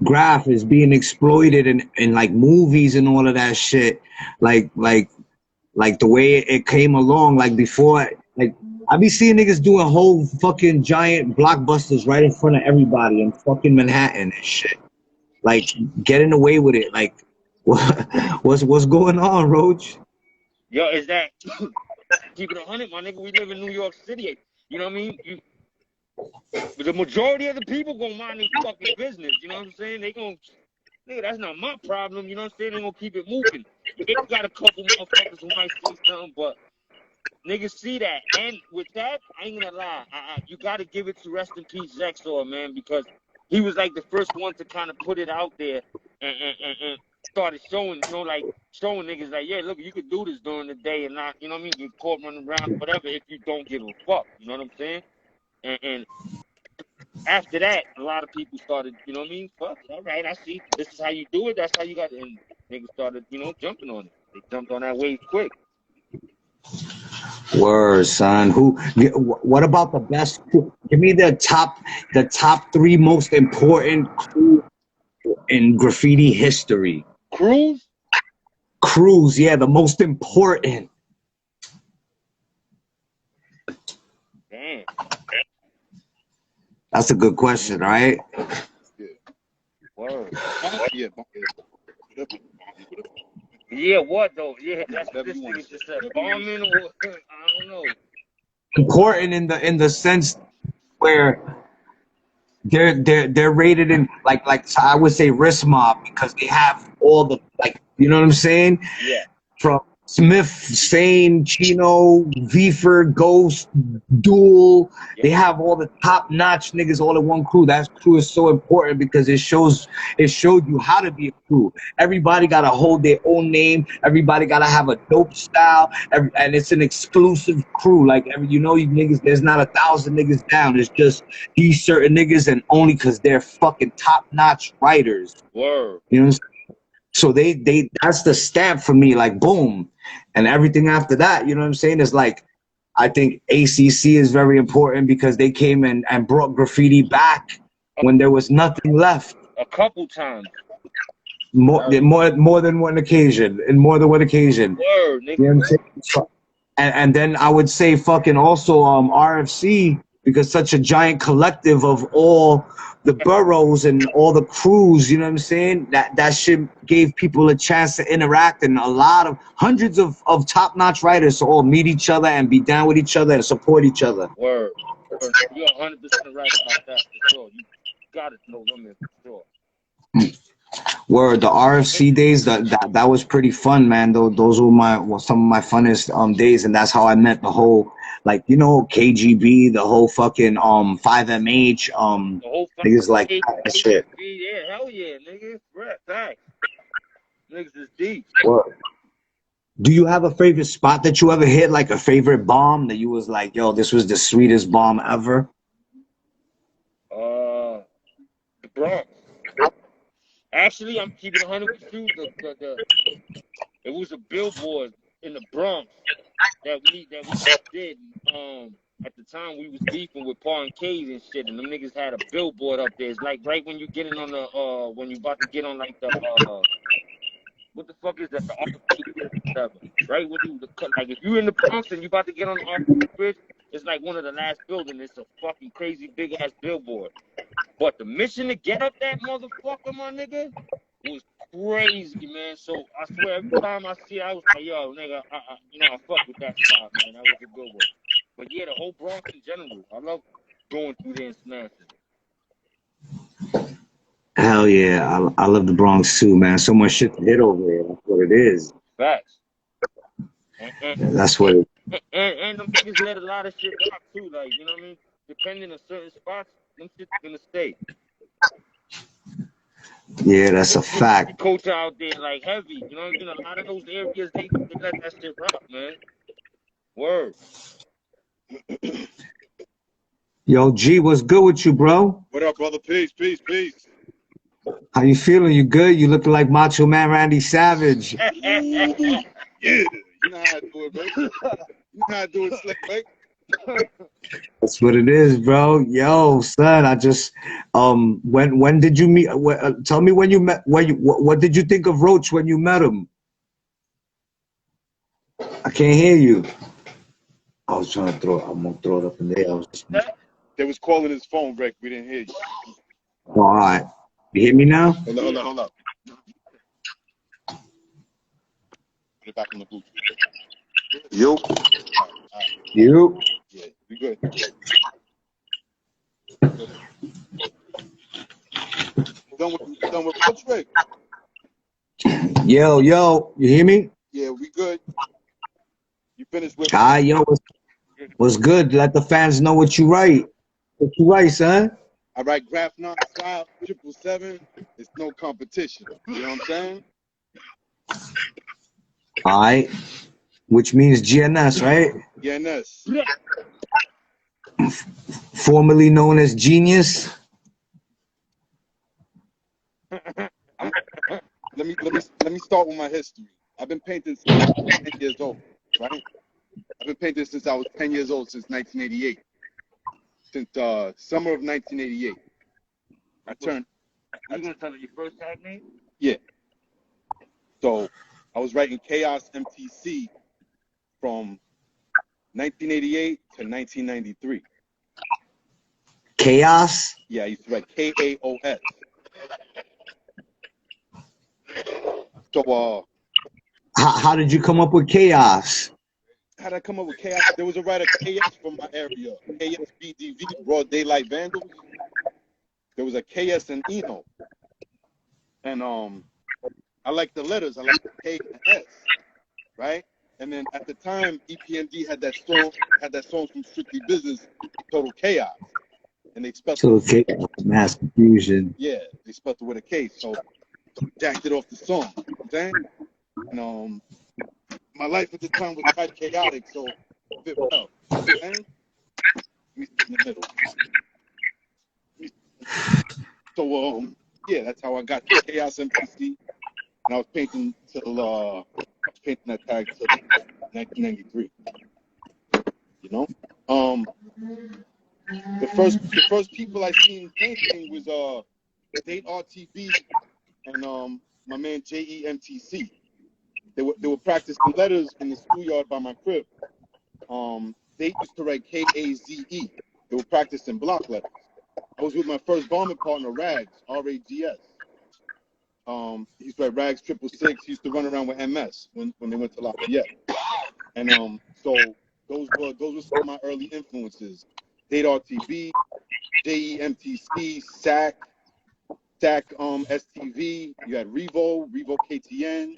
graph is being exploited in like movies and all of that shit? Like the way it came along, like before, like I be seeing niggas doing whole fucking giant blockbusters right in front of everybody in fucking Manhattan and shit. Like getting away with it. Like what's going on, Roach? Yo, is that keep it 100, my nigga? We live in New York City. You know what I mean? The majority of the people gonna mind their fucking business. You know what I'm saying? They gonna, nigga, that's not my problem. You know what I'm saying? They gonna keep it moving. They got a couple motherfuckers who might say something, but niggas see that. And with that, I ain't gonna lie. You gotta give it to rest in peace Zexor, man, because he was like the first one to kind of put it out there and started showing, you know, like showing niggas like, yeah, look, you could do this during the day and not, you know what I mean, get caught running around, whatever, if you don't give a fuck. You know what I'm saying? And after that, a lot of people started, you know what I mean? Fuck, all right, I see. This is how you do it. That's how you got it. And niggas started, you know, jumping on it. They jumped on that wave quick. Word, son. What about the best? Give me the top 3 most important crew in graffiti history. Crews, yeah, the most important. Damn. That's a good question, right? Yeah. Word. Yeah. Yeah, what though? Yeah, that's what Whatever this you want nigga to just say. said. Bombing or I don't know. Important in the sense where they're rated in like so I would say risk mob because they have all the like you know what I'm saying Yeah. from Smith, Sane, Chino, Vford, Ghost, Duel. Yeah. They have all the top notch niggas all in one crew. That crew is so important because it showed you how to be a crew. Everybody gotta hold their own name. Everybody gotta have a dope style. And it's an exclusive crew. Like you niggas, there's not 1,000 niggas down. It's just these certain niggas and only because they're fucking top notch writers. Word. You know what I'm saying? So they that's the stamp for me, like boom. And everything after that, you know what I'm saying, is like I think ACC is very important because they came and brought graffiti back when there was nothing left. A couple times. More than one occasion. In more than one occasion. Word, You nigga. know what I'm saying? So, and then I would say fucking also RFC because such a giant collective of all the boroughs and all the crews, you know what I'm saying? That shit gave people a chance to interact and a lot of hundreds of top-notch writers to all meet each other and be down with each other and support each other. Word. You're 100% right about that for sure. You gotta know them in for sure. Word, the RFC days, that was pretty fun, man. Those were some of my funnest days, and that's how I met the whole, like, KGB, the whole fucking 5MH, The whole niggas like that shit. yeah, hell yeah, nigga. Right, facts. Niggas is deep. Word. Do you have a favorite spot that you ever hit, like a favorite bomb that you was like, yo, this was the sweetest bomb ever? The Bronx. Actually, I'm keeping 100 with you. It was a billboard in the Bronx that we did. At the time we was beefing with Paul and K's and shit, and them niggas had a billboard up there. It's like right when you getting on the when you about to get on like the what the fuck is that? The Arcade Bridge or whatever. Right when you like if you in the Bronx and you about to get on the Arcade Bridge, it's like one of the last buildings. It's a fucking crazy big ass billboard. But the mission to get up that motherfucker, my nigga, was crazy, man. So I swear, every time I see it, I was like, yo, nigga, I fuck with that spot, man. That was a good one. But yeah, the whole Bronx in general, I love going through there and smashing. Hell yeah, I love the Bronx too, man. So much shit to hit over there. That's what it is. Facts. That's what it is. And them niggas let a lot of shit rock too, like, you know what I mean? Depending on certain spots, them shit's gonna stay. Yeah, that's a fact. Culture out there like heavy, you know what I mean? A lot of those areas they let that shit rock, man. Word. Yo, G, what's good with you, bro? What up, brother? Peace, peace, peace. How you feeling? You good? You looking like Macho Man Randy Savage. Yeah, you know how to do it, baby. You know how to do it, slick, mate. That's what it is, bro. Yo, son, I just when did you meet? Tell me when you met. What did you think of Roach when you met him? I can't hear you. I was trying to throw. I'm gonna throw it up in there. They was calling his phone, Rick. We didn't hear you. Oh, all right. You hear me now? Hold up. Put it back on the Bluetooth. Yo. You. Yeah, we good. Done with Coach Rick. Yo, you hear me? Yeah, we good. You finished with Yo, what's good? Let the fans know what you write. What you write, son? I write graph non-style 777. It's no competition. You know what I'm saying? All right. Which means GNS, right? GNS. Formerly known as Genius. Let me start with my history. I've been painting since I was 10 years old, right? I've been painting since I was 10 years old, since 1988. Since summer of 1988. I turned. Are you gonna tell me your first tag name? Yeah. So I was writing Chaos MTC from 1988 to 1993. Chaos? Yeah, I used to write KAOS. So How did you come up with chaos? how did I come up with chaos? There was a writer KS from my area, KSBDV, Broad Daylight Vandals. There was a KS and Eno, and I like the letters. I like the K and the S, right? And then at the time, EPMD had that song from Strictly Business, Total Chaos, and they spelled So chaos, mass confusion. yeah, they spelled it with a K, so jacked it off the song. You know what I'm saying? And my life at the time was quite chaotic, so it fit well. And in the middle. So yeah, that's how I got to Chaos MPC, and I was painting that tag till 1993. You know, the first people I seen painting was Date RTB and my man JEMTC. They were practicing letters in the schoolyard by my crib. They used to write KAZE. They were practicing block letters. I was with my first bombing partner, Rags, R.A.G.N. He used to write Rags 666. He used to run around with MS when they went to Lafayette. And so those were some of my early influences. Date RTB, JEMTC, SAC, STV. You had Revo KTN.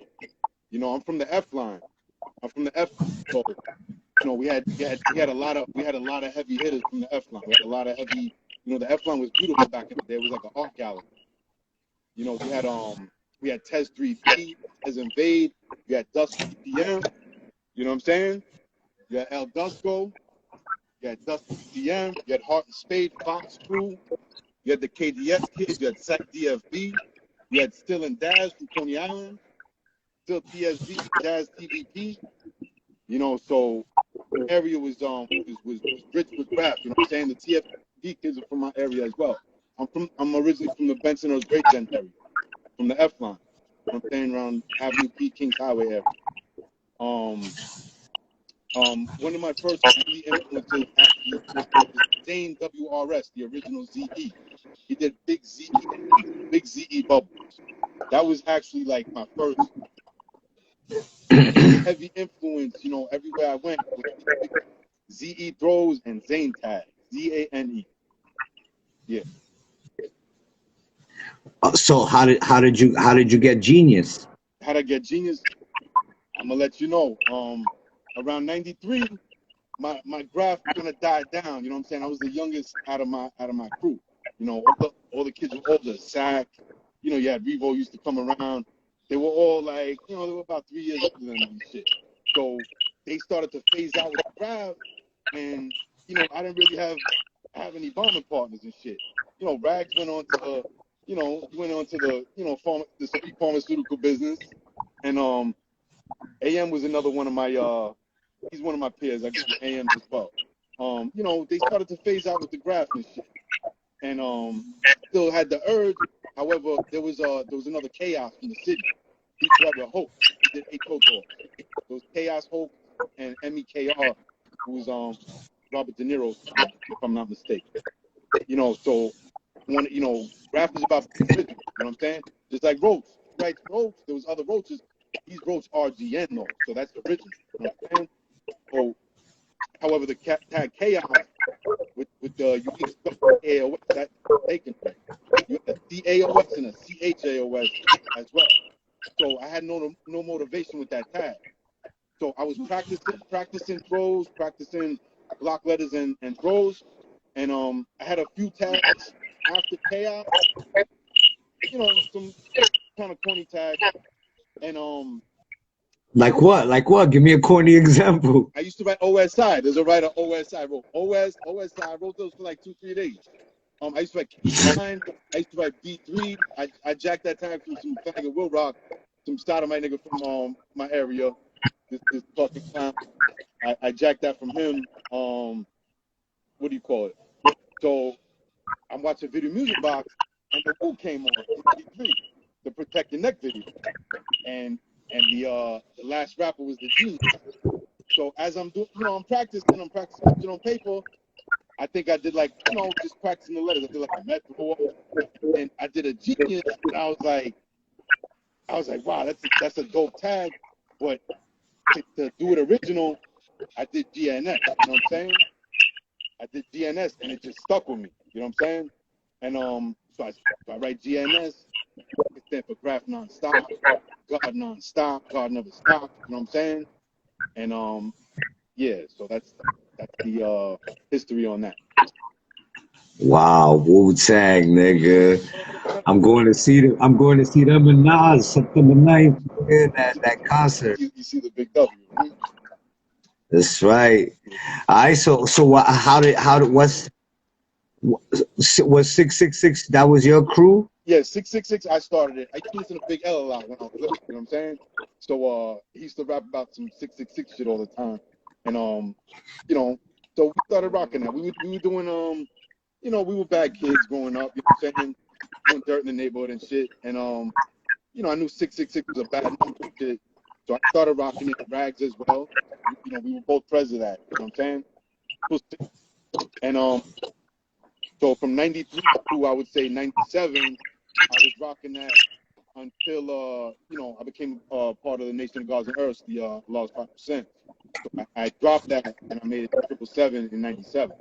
You know, I'm from the F line. So you know, we had a lot of heavy hitters from the F line. We had a lot of heavy. You know, the F line was beautiful back in the day. It was like an art gallery. You know, we had Tez 3P, Tez Invade. We had Dusk PM. You know what I'm saying? You had El Dusco. You had Dusk PM. You had Heart and Spade, Fox Crew. You had the KDS kids. You had Sec DFB. You had Still and Daz from Coney Island. Still TSG, Daz TVP. You know, so the area was rich with rap. You know what I'm saying? The TFP kids are from my area as well. I'm originally from the Benson Hills Great Gen area, from the F line. I'm staying around Avenue P, Kings Highway area. One of my first really influences actually was Zane WRS, the original ZE. He did big ZE bubbles. That was actually like my first heavy influence, you know, everywhere I went. ZE throws and Zane tags, ZANE. Yeah. So how did you get Genius? How to get Genius? I'm gonna let you know. Around '93, my graph kind of died down. You know what I'm saying? I was the youngest out of my crew. You know, all the kids were older. Sack, you know, you had Revo used to come around. They were all like, you know, they were about 3 years older than me and shit. So they started to phase out with the graph, and you know, I didn't really have any bombing partners and shit. You know, Rags went on to the, the street pharmaceutical business, and AM was another one of my he's one of my peers. I give him AM as well. You know, they started to phase out with the graph and shit, and still had the urge. However, there was another Chaos in the city. He tried to Hope. He did 8 Dogs. Those Chaos Hope and MEKR, who was Robert De Niro, if I'm not mistaken. You know, so rap is about original, you know what I'm saying? Just like Roach, right? Roach, there was other Roaches. He's ROACH R.G.N. though, so that's the original, you know what I'm saying? So, however, the tag Chaos with the unique stuff AOS, that's taken. You have a CAOS and a CHAOS as well. So I had no motivation with that tag. So I was practicing throws, practicing block letters and throws, and I had a few tags after Chaos, you know, some kind of corny tags, and Like what? Give me a corny example. I used to write OSI. There's a writer OSI wrote OSI. I wrote those for like 2-3 days. I used to write K9. I used to write B3. I jacked that time from some nigga Will Rock, some sodomite nigga from my area. This fucking clown. I jacked that from him. What do you call it? So I'm watching Video Music Box, and the Woo came on in B3, the Protect Your Neck video, and the last rapper was the Genius. So as I'm doing, I'm practicing on paper. I think I did like, just practicing the letters. I did like a Metro, and I did a Genius, and I was like, I was like, wow, that's a dope tag. But to do it original, I did GNS. You know what I'm saying? I did GNS, and it just stuck with me. You know what I'm saying? And so I write GNS. It stands for Graph Nonstop, God Nonstop, God Never Stops. You know what I'm saying? And yeah. So that's the history on that. Wow, Wu-Tang, nigga. I'm going to see them in Nas September 9th. Man, that concert. You see the big W. Right? That's right. All right, so what's was 666? That was your crew? Yeah, 666. I started it. I used to listen to Big L a lot when I was little. You know what I'm saying? So he used to rap about some 666 shit all the time, and you know, so we started rocking that. We were doing you know, we were bad kids growing up. You know what I'm saying? Doing dirt in the neighborhood and shit, and you know, I knew 666 was a bad number and shit, so I started rocking it rags as well. You know, we were both present at. You know what I'm saying? And so from 93 to I would say 97, I was rocking that until you know, I became part of the Nation of Gods and Earths, the Lost 5%. So I dropped that and I made it 777 in 97.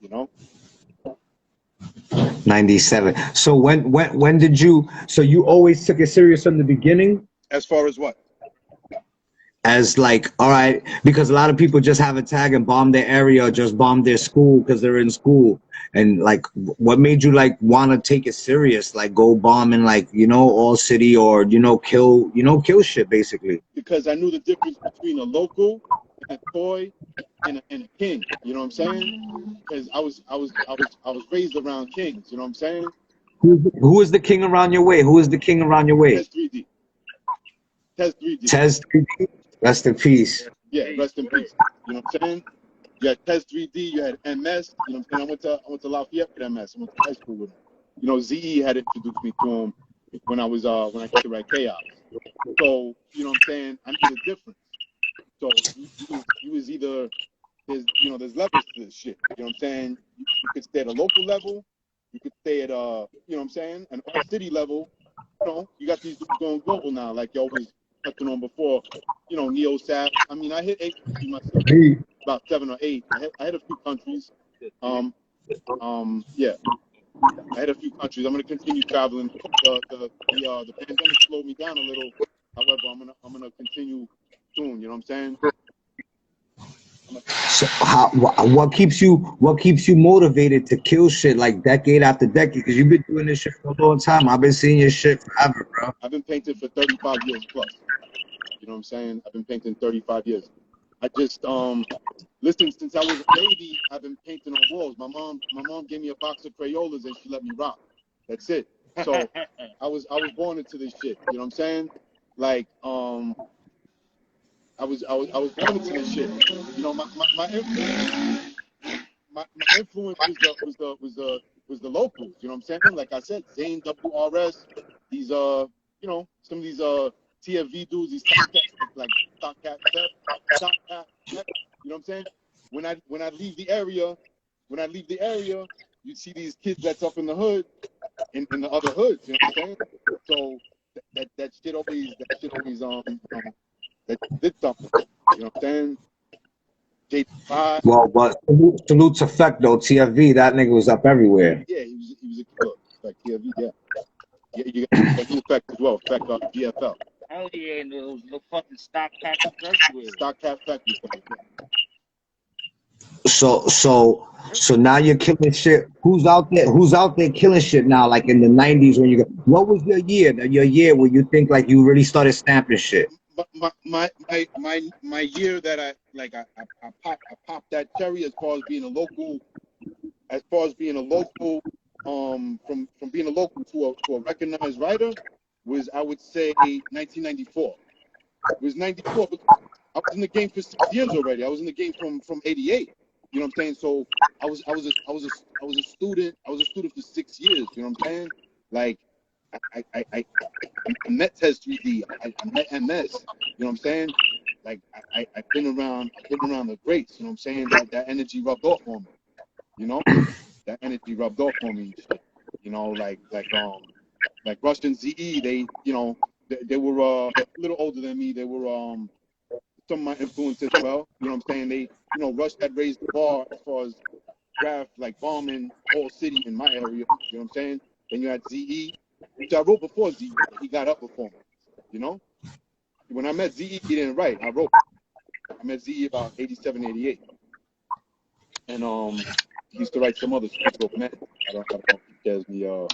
You know? 97. So when did you? So you always took it serious from the beginning? As far as what? As like, all right, because a lot of people just have a tag and bomb their area or just bomb their school because they're in school. And like, what made you like want to take it serious? Like go bomb in like, you know, all city or, kill shit basically. Because I knew the difference between a local and a toy and a king. You know what I'm saying? Because I was raised around kings. You know what I'm saying? Who is the king around your way? Who is the king around your way? Test 3D. Test 3D. Test 3D. Rest in peace. Yeah, rest in peace. You know what I'm saying? You had Test 3D, you had MS. You know what I'm saying? I went to Lafayette with MS. I went to high school with him. You know, ZE had introduced me to him when I used to write Chaos. So, you know what I'm saying? I knew the difference. So you was either there's levels to this shit. You know what I'm saying? You could stay at a local level, you could stay at you know what I'm saying, an all city level. You know, you got these dudes going global now, like y'all was touching on before. You know, Neo Sap. I mean, I hit 8 countries myself, about 7 or 8. I hit a few countries. Yeah, I hit a few countries. I'm gonna continue traveling. The pandemic slowed me down a little. However, I'm gonna continue soon. You know what I'm saying? So what keeps you motivated to kill shit like decade after decade? Because you've been doing this shit for a long time. I've been seeing your shit forever, bro. I've been painting for 35 years plus. You know what I'm saying? I've been painting 35 years. I just listen, since I was a baby, I've been painting on walls. My mom gave me a box of Crayolas and she let me rock. That's it. So I was born into this shit. You know what I'm saying? Like I was born into this shit. You know, my influence was the locals. You know what I'm saying? Like I said, Zane, WRS, these you know, some of these TFV dudes, these like stock cap, you know what I'm saying? When I leave the area, you see these kids that's up in the hood, in the other hoods. You know what I'm saying? So that shit always that did something. You know what I'm saying? J5. Well, but salute to Feck though. TFV, that nigga was up everywhere. Yeah, he was a killer. Like TFV, yeah. You got Feck as well. Feck GFL. Hell yeah, and those little fucking stock packs everywhere. Stock cap factory. So now you're killing shit. Who's out there killing shit now? Like in the 90s when you go, what was your year where you think like you really started stamping shit? My year that I popped that cherry as far as being a local, from being a local to a recognized writer was, I would say, 1994. It was 94 because I was in the game for 6 years already. I was in the game from 88. You know what I'm saying? So I was a student for 6 years. You know what I'm saying? Like I met Test 3D. I met MS. You know what I'm saying? Like I've been around the greats. You know what I'm saying? That energy rubbed off on me. You know, that energy rubbed off on me. You know, like Rush and ZE. They, you know, They were a little older than me. They were some of my influence as well. You know what I'm saying? They, Rush had raised the bar as far as graph, like bombing whole city in my area. You know what I'm saying? Then you had ZE, which I wrote before ZE. He got up before me. When I met ZE, he didn't write. I wrote. I met ZE about 87, 88. And he used to write some other shit, man. I don't know if he cares me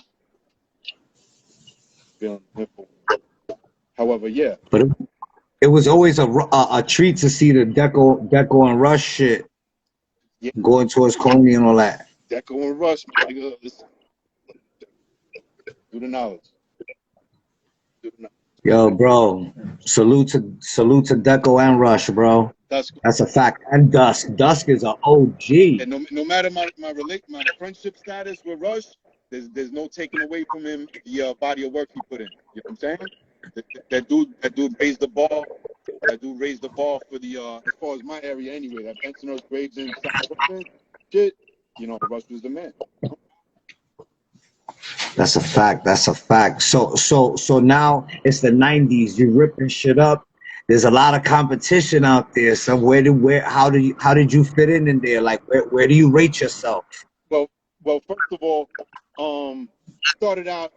feeling nipple. However, yeah. But it was always a treat to see the Deco and Rush shit going towards Coney and all that. Deco and Rush, nigga, listen. Do the knowledge. Yo, bro, salute to Deco and Rush, bro. That's a fact. And Dusk is an OG. And no matter my friendship status with Rush, there's no taking away from him the body of work he put in. You know what I'm saying? That dude raised the bar. That dude raised the bar for the as far as my area anyway. That Bensonhurst, Gravesend, shit. Rush was the man. That's a fact. So now it's the 90s. You're ripping shit up. There's a lot of competition out there. So how did you fit in there? Like where do you rate yourself? Well, first of all, started out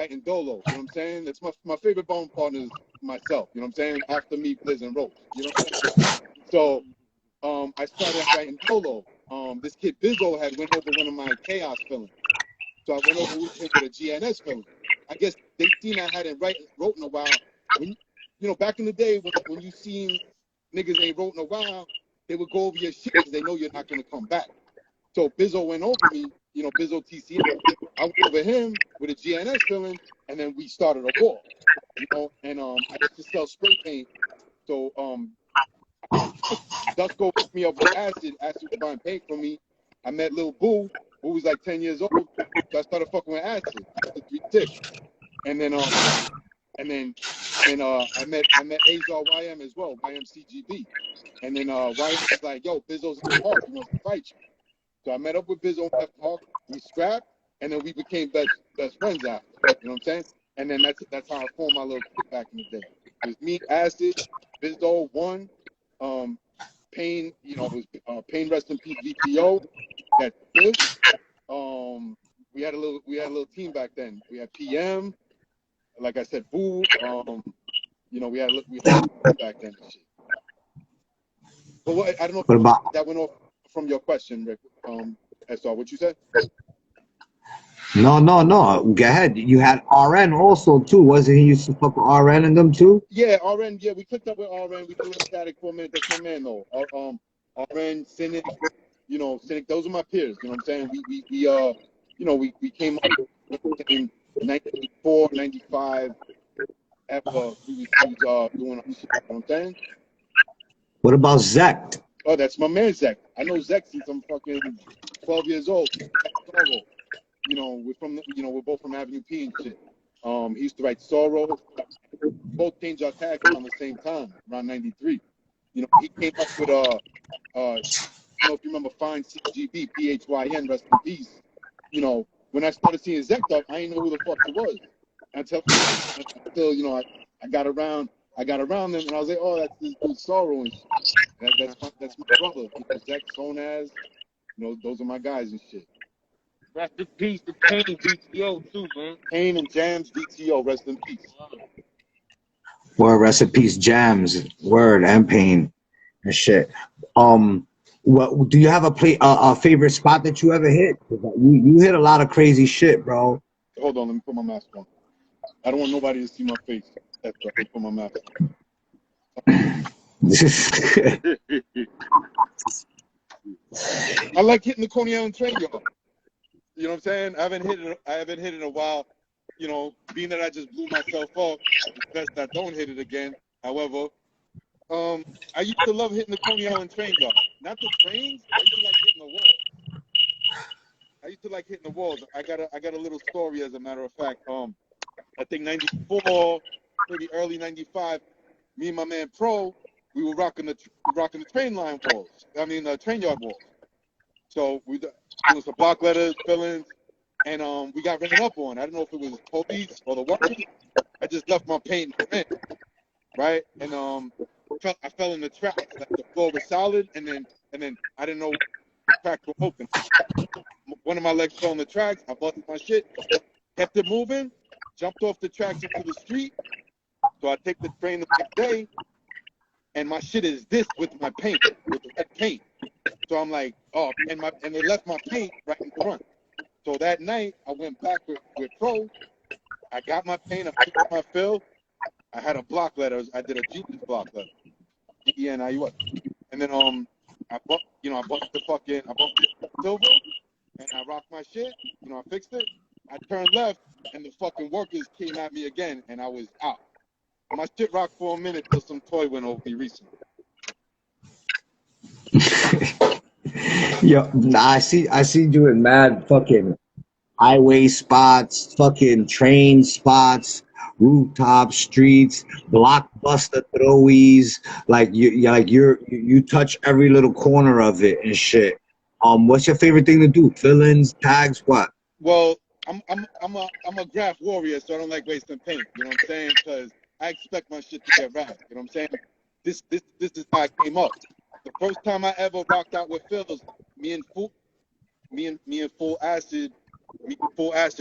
in Dolo. You know what I'm saying? It's my favorite bone partner is myself. You know what I'm saying? After me, Blizz and Roach. You know what I'm saying? So I started writing Dolo. This kid Bizzo had went over one of my Chaos films. So I went over with him with a GNS film. I guess they seen I hadn't wrote in a while. When, back in the day when you seen niggas ain't wrote in a while, they would go over your shit because they know you're not going to come back. So Bizzo went over me, Bizzo TCM. I went over him with a GNS feeling, and then we started a war. And I used to sell spray paint. So Dusko picked me up with acid. Acid was buying paint for me. I met Lil Boo, who was like 10 years old. So I started fucking with acid. Acid 3-6. And then I met Azar YM as well, YMCGB. And then YM was like, yo, Bizzo's in the park. He wants to fight you. So I met up with Bizzo in the park. We scrapped, and then we became best friends after. You know what I'm saying? And then that's how I formed my little clique back in the day. It was me, Acid, Bizzo, One, Pain. It was Pain, rest in peace, VPO. That this. We had a little team back then. We had PM, like I said, Boo. We had a team back then and shit. But I don't know if that went off from your question, Rick. SR, what you said? No. Go ahead. You had RN also too. Wasn't he used to fuck with RN and them too? Yeah, RN. Yeah, we clicked up with RN. We threw in static for a minute. That's my man though. RN, Cynic. Cynic. Those are my peers. You know what I'm saying? We came up in 94, 95 after we was doing our shit. You know what I'm saying? What about Zect? Oh, that's my man, Zek. I know Zek since I'm fucking 12 years old. We're both from Avenue P and shit. He used to write Sorrow. Both changed our tags around the same time, around 93. He came up with I don't know if you remember Fine CGB, PHYN, rest in peace. When I started seeing Zek up, I didn't know who the fuck he was. Until I got around them and I was like, oh, that's this dude Sorrow and shit. That's my brother. Zek, Sonaz, those are my guys and shit. Rest in peace to Pain VTO too, man. Pain and Jams VTO, rest in peace. Word, rest in peace, Jams. Word, and Pain and shit. What do you have a favorite spot that you ever hit? You hit a lot of crazy shit, bro. Hold on, let me put my mask on. I don't want nobody to see my face. That's right. Let me put my mask on. I like hitting the Coney Island train yard. You know what I'm saying? I haven't hit it in a while. Being that I just blew myself off, it's best I don't hit it again. However, I used to love hitting the Coney Island train yard. Not the trains. I used to like hitting the walls. I got a little story, as a matter of fact. I think 94, maybe early 95. Me and my man Pro, we were rocking the train line walls. Train yard walls. So we doing some block letters, fillings, and we got ran up on. I don't know if it was police or the workers, I just left my paint in, right? And I fell in the tracks. Like the floor was solid, and then I didn't know the tracks were open. One of my legs fell in the tracks. I busted my shit, kept it moving, jumped off the tracks into the street. So I take the train the next day, and my shit is this with my paint, with the red paint. So I'm like, oh, and they left my paint right in front. So that night I went back with Pro. I got my paint, I picked up my fill. I had a block letter. I did a GNS block letter, GNS. And then I bought the silver, and I rocked my shit. I fixed it. I turned left, and the fucking workers came at me again, and I was out. My shit rocked for a minute till some toy went over me recently. Yo, I see you in mad fucking highway spots, fucking train spots, rooftop streets, blockbuster throwies. Like you touch every little corner of it and shit. What's your favorite thing to do? Fill-ins, tags, what? Well, I'm a graph warrior, so I don't like wasting paint. You know what I'm saying? Because I expect my shit to get wrapped. You know what I'm saying? This is how I came up. The first time I ever rocked out with fills, me and Full Acid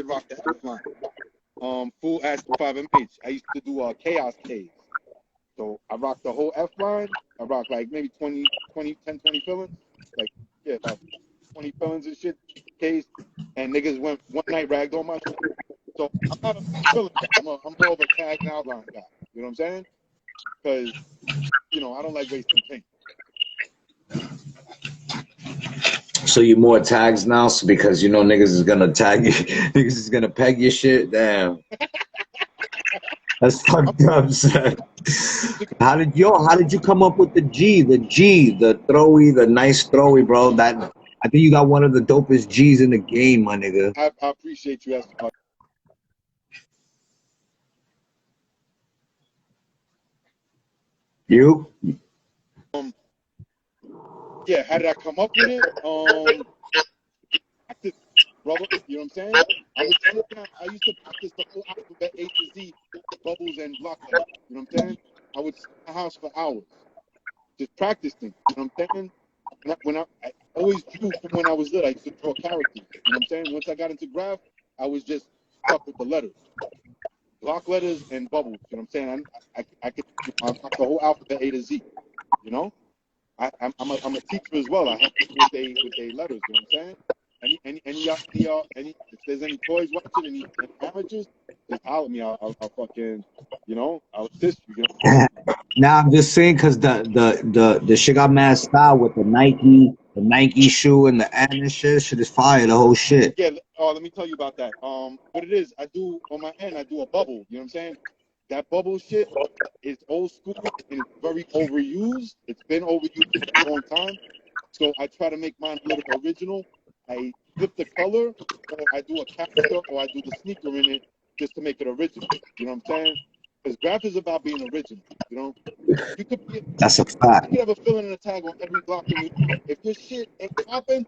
rocked the F line. Full Acid 5MH. I used to do Chaos K's. So I rocked the whole F line. I rocked like maybe 10, 20 fillings. Like, yeah, about 20 fillings and shit, K's. And niggas went one night, ragged on my shit. So I'm not a filling guy. I'm more of a tag and outline guy. You know what I'm saying? Because, I don't like wasting paint. So you more tags now, so because niggas is gonna tag you, niggas is gonna peg your shit. Damn, that's fucked up, son. How did you come up with the throwy, the nice throwy, bro? That I think you got one of the dopest G's in the game, my nigga. I appreciate you asking. You? Yeah, how did I come up with it? Practice, brother. You know what I'm saying? I used to practice the whole alphabet A to Z, bubbles and block letters. You know what I'm saying? I would sit in the house for hours, just practicing. You know what I'm saying? I always drew from when I was little. I used to draw characters. You know what I'm saying? Once I got into graph, I was just stuck with the letters, block letters and bubbles. You know what I'm saying? I could the whole alphabet A to Z. You know? I'm a teacher as well. I help people with their letters. You know what I'm saying? Any if there's any toys watching, any amateurs, just holler at me. I'll fucking, I'll assist you. Now I'm just saying because the shit got mad style with the Nike shoe and the N and shit. Shit is fire. The whole shit. Yeah. Let me tell you about that. What it is, I do on my end. I do a bubble. You know what I'm saying? That bubble shit is old school and it's very overused. It's been overused for a long time. So I try to make mine a little original. I flip the color, or I do a character, or I do the sneaker in it just to make it original. You know what I'm saying? Because graph is about being original. You could be. That's a fact. You have a feeling and a tag on every block in New York. If your shit ain't popping,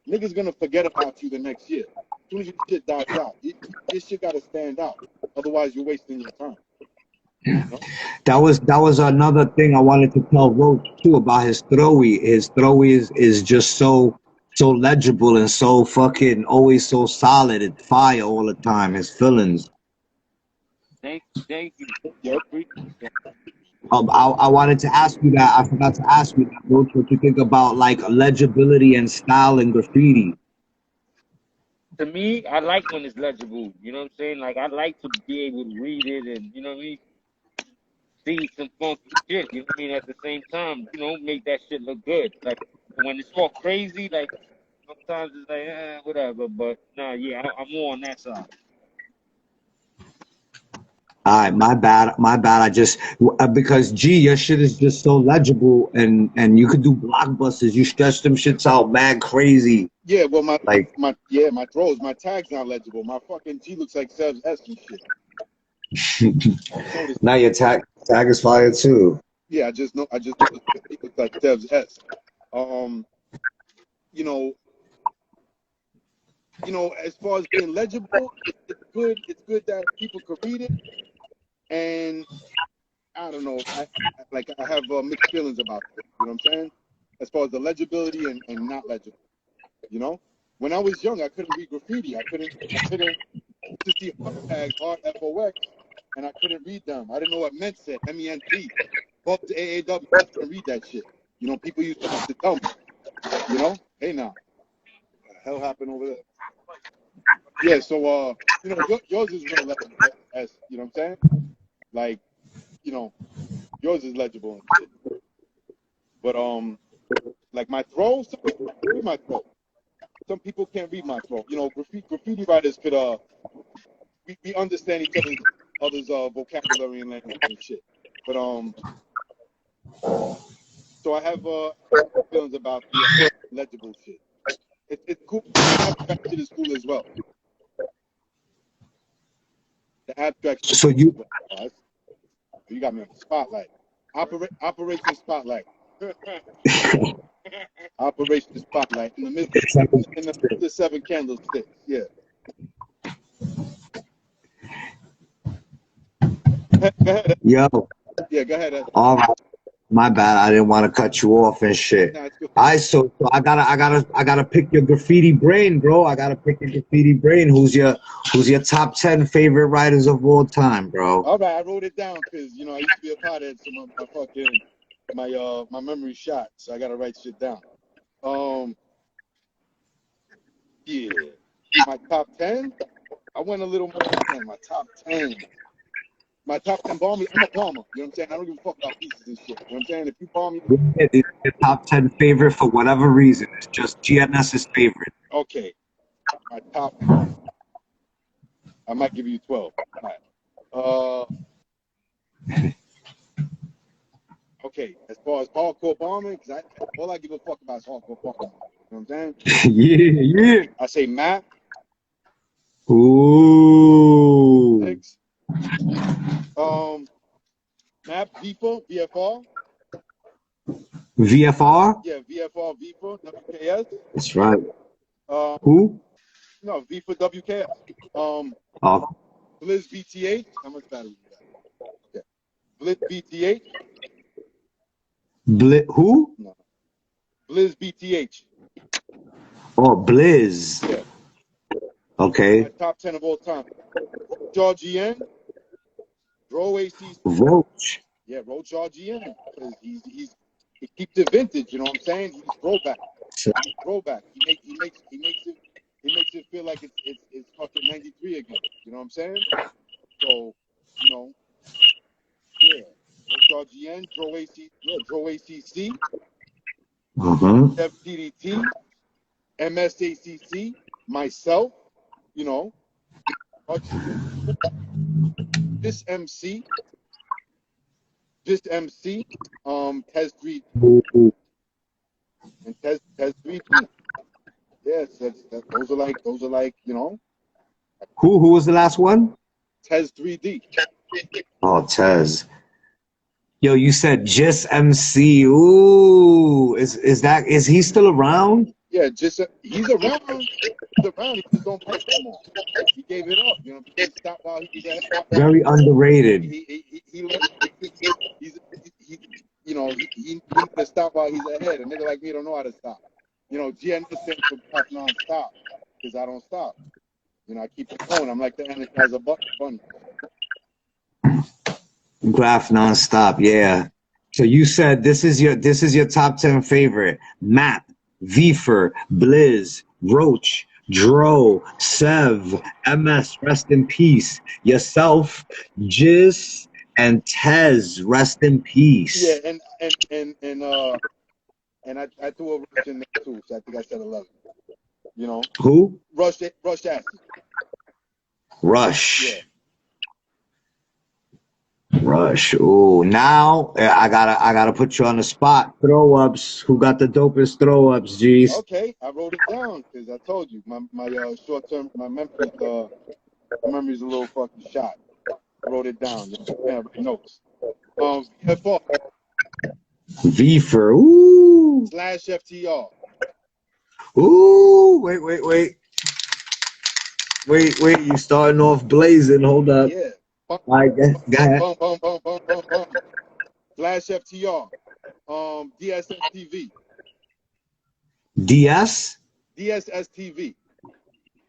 niggas gonna forget about you the next year. As soon as your shit dies out, your shit gotta stand out. Otherwise, you're wasting your time. That was another thing I wanted to tell Roach too about his throwy. His throwy is just so legible and so fucking always so solid and fire all the time. His feelings. Thank you. Yep. I wanted to ask you that. I forgot to ask you that, Roach, what you think about like legibility and style in graffiti. To me, I like when it's legible. You know what I'm saying? Like, I like to be able to read it and, you know what I mean? See some funky shit, you know what I mean? At the same time, make that shit look good. Like, when it's all crazy, like, sometimes it's like, whatever. But, nah, yeah, I'm more on that side. All right, my bad. I just because your shit is just so legible and you could do blockbusters. You stretch them shits out mad crazy. Yeah, well, my like my tag's not legible. My fucking G looks like Seb's S and shit. Now your tag is fire too. Yeah, I just know it looks like Seb's S. As far as being legible, it's good. It's good that people can read it. And I don't know, I have mixed feelings about it. You know what I'm saying? As far as the legibility and not legible. You know, when I was young, I couldn't read graffiti. I couldn't to see hard tags, hard FOX, and I couldn't read them. I didn't know what MENT said, MENT. Up to AAW, I couldn't read that shit. You know, people used to have to tell me. You know, hey now, what the hell happened over there? Yeah, so you know, yours is real legible, as you know what I'm saying? Like, you know, yours is legible and shit. But like my throw, some people can't read my throw. Some people can't read my throw. You know, graffiti writers could we understand each other's vocabulary and language and shit. But so I have feelings about the legible shit. It's cool. The abstract shit is cool as well. The abstract shit. So you got me on the spotlight. Operation Spotlight. Operation Spotlight in the midst of the 7 candlesticks. Yeah. Go ahead. Yo. Yeah, go ahead. All right. My bad. I didn't want to cut you off and shit. Nah, so I gotta pick your graffiti brain, bro. I gotta pick your graffiti brain. Who's your top 10 favorite writers of all time, bro? All right, I wrote it down because you know I used to be a pothead, so my memory shot, so I gotta write shit down. Yeah, my top 10. I went a little more than 10. My top 10. My top 10 bombers. I'm a bomber. You know what I'm saying? I don't give a fuck about pieces and shit. You know what I'm saying? If you bomb me, It's your top 10 favorite for whatever reason. It's just GNS's favorite. Okay. My top. I might give you 12. All right. Okay. As far as hardcore bombing, because all I give a fuck about is hardcore bombing. You know what I'm saying? Yeah. I say Matt. Ooh. Thanks. Map, VIFA, VFR. VFR? Yeah, VFR, VIFA, WKS. That's right. Who? No, VIFA, WKS. Oh. Blizz BTH. How much battery you got? Okay. Blizz BTH. Who? No. Blizz BTH. Oh, Blizz. Yeah. Okay. My top 10 of all time. ROACH R.G.N. Roach. Yeah, ROACH R.G.N. Because he keeps it vintage. You know what I'm saying? He's throwback. Throwback. He makes it feel like it's fucking 93 again. You know what I'm saying? So, you know, yeah. ROACH R.G.N. Dro ACC. FTDT. MSACC. Myself. You know. This MC. Tez 3D. And Tez 3D. Yes, those are like, you know. Who was the last one? Tez 3D. Oh, Tez. Yo, you said just MC. Ooh, is he still around? Yeah, he's around. He's around. He just don't play anymore. He gave it up. You know, he stopped while he was at. Very underrated. He you know, he needs to stop while he's ahead. A nigga like me don't know how to stop. You know, GNS stands for Graph Non-Stop because I don't stop. You know, I keep it going. I'm like the Energizer Bunny. Graph Non-Stop, yeah. So you said this is your top 10 favorite. Map, Vifer, Blizz, Roach, Dro, Sev, MS, rest in peace. Yourself, Jizz, and Tez, rest in peace. Yeah, and I threw a Rush in there too, so I think I said 11. You know? Who? Rush Acid. Rush. Yeah. Rush. Ooh, now I gotta put you on the spot. Throw ups. Who got the dopest throw ups, G's? Okay, I wrote it down because I told you my short term memory's a little fucking shot. I wrote it down. Yeah, notes. VFR. Vifer. Ooh. / FTR. Ooh. Wait. You starting off blazing. Hold up. Yeah. All right, go ahead. Flash FTR. DSSTV. DS? DSSTV.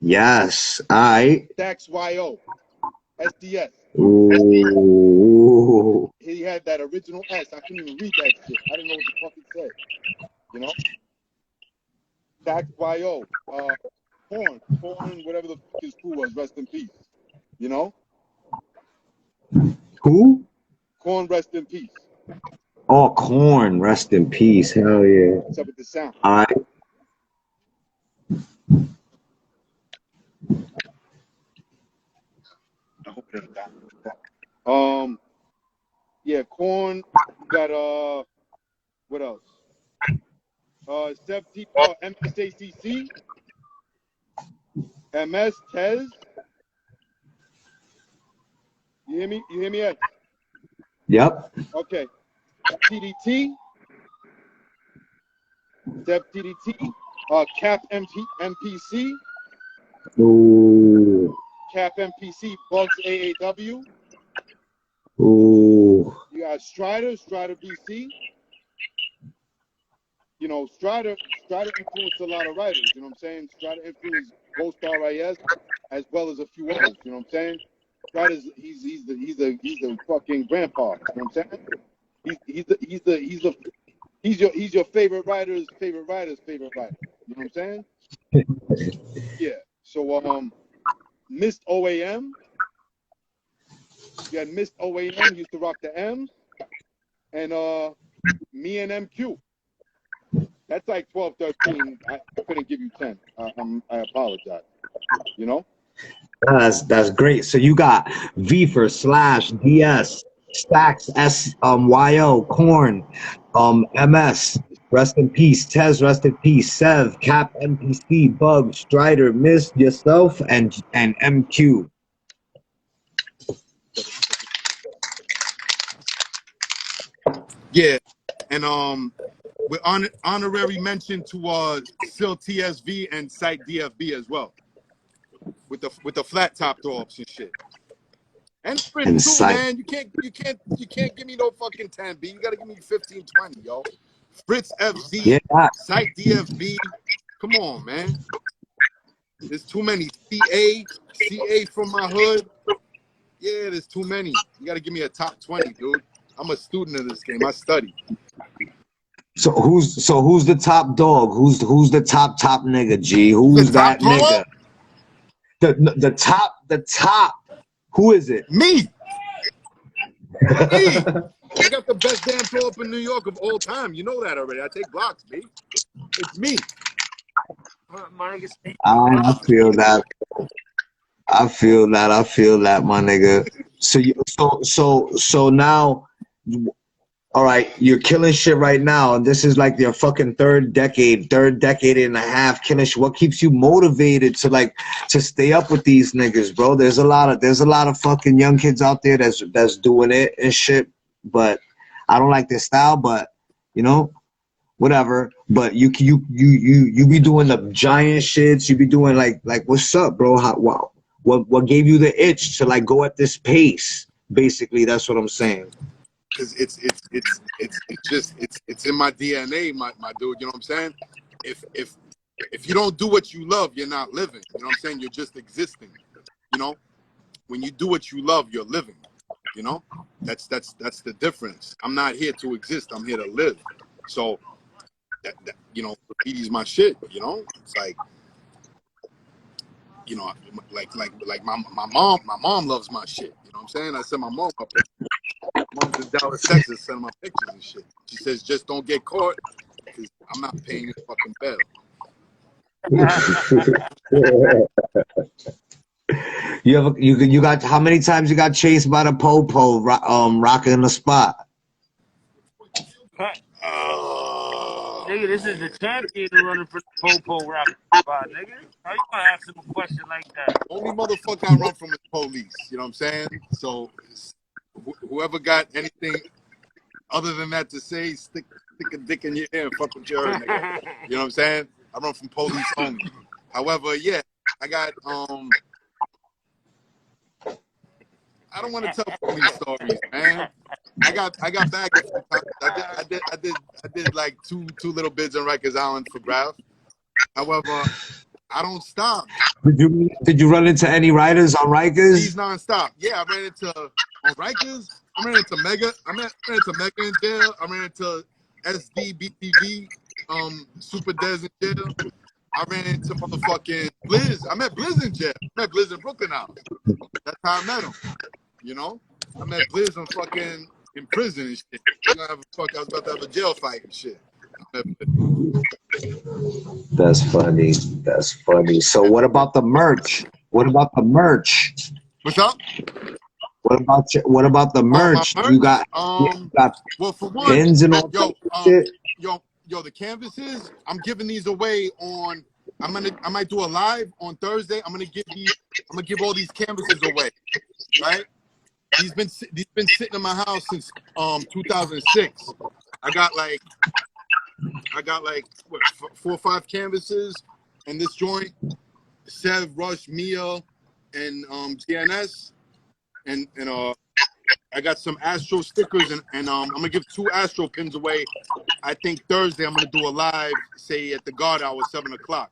Yes. All right. Dax YO. SDS. Ooh. He had that original S. I couldn't even read that shit. I didn't know what the fuck it said. You know? Dax YO. Corn, whatever the fuck his crew was, rest in peace. You know? Who? Corn, rest in peace. Oh, Corn, rest in peace. Hell yeah. What's up with the sound? All right. I hope it ain't that. Yeah, Corn. Got what else? MSACC, MS Tez. You hear me? You hear me, X? Yep. Okay. TDT. Step TDT. Cap MPC. Ooh. Cap MPC. Bugs AAW. Ooh. You got Strider BC. You know, Strider influenced a lot of writers. You know what I'm saying? Strider influenced Ghost RIS as well as a few others. You know what I'm saying? Strider's he's the fucking grandpa. You know what I'm saying? He's your favorite writer's favorite writer's favorite writer. You know what I'm saying? Yeah. So Mist OAM. You had Mist OAM, used to rock the M's, and me and MQ. That's like 12, 13. I couldn't give you 10. I apologize. You know? That's great. So you got Vfer / DS, Stacks SYO, Corn, MS, rest in peace, Tez, rest in peace, Sev, Cap MPC, Bug, Strider, Miss, yourself, and MQ. Yeah. And with honorary mention to SIL TSV and Site DFB as well. With the flat top dogs and shit. And Fritz too, man. You can't give me no fucking 10B. You gotta give me 15, 20, yo. Fritz FZ, Yeah. Site DFB. Come on, man. There's too many. CA from my hood. Yeah, there's too many. You gotta give me a top 20, dude. I'm a student of this game. I study. So who's the top dog? Who's the top nigga, G? Who's that nigga? The top. Who is it? Me. Me. I got the best damn throw up in New York of all time. You know that already. I take blocks, B. It's me. I feel that. I feel that, my nigga. So now, all right, you're killing shit right now, and this is like your fucking third decade and a half killing shit. What keeps you motivated to stay up with these niggas, bro? There's a lot of fucking young kids out there that's doing it and shit, but I don't like their style, but you know, whatever. But you be doing the giant shits. You be doing like what's up, bro? What gave you the itch to like go at this pace? Basically, that's what I'm saying. Because it's in my DNA, my dude. You know what I'm saying? If you don't do what you love, you're not living. You know what I'm saying? You're just existing. You know, when you do what you love, you're living. You know, that's the difference. I'm not here to exist. I'm here to live. So, that you know, graffiti's my shit. You know, it's like, you know, like my mom loves my shit. You know what I'm saying? I sent my mom up. Mom's in Dallas, Texas, sending my pictures and shit. She says, just don't get caught, because I'm not paying your fucking bill. You got how many times you got chased by the po-po rocking the spot? Nigga, this is the champion running for the po-po rocking the spot, nigga. How you gonna ask him a question like that? Only motherfucker I run from is police. You know what I'm saying? So whoever got anything other than that to say, stick a dick in your ear and fuck with your nigga. You know what I'm saying? I run from police only. However, yeah, I got I don't want to tell funny stories, man. I got back a few times. I did like two little bids on Rikers Island for Graph. However, I don't stop. Did you run into any writers on Rikers? He's nonstop. Yeah, I ran into on Rikers. I ran into Mega. I ran into Mega in jail. I ran into SD, BTV, Super Des in jail. I ran into motherfucking Blizz. I met Blizz in jail. I met Blizz in Brooklyn House. That's how I met him. You know? I met Blizz in prison and shit. I was about to have a jail fight and shit. That's funny. That's funny. So what about the merch? What about the merch? What's up? What about the merch? Merch? You got well, for one, pins and all shit. Yo, the canvases, I'm giving these away on. I might do a live on Thursday. I'm gonna give all these canvases away, right? These been sitting in my house since 2006. I got like what, 4 or 5 canvases in this joint. Sev, Rush, Mia, and GNS, and I got some Astro stickers, and I'm gonna give 2 Astro pins away. I think Thursday I'm gonna do a live, say at the guard hour, 7 o'clock.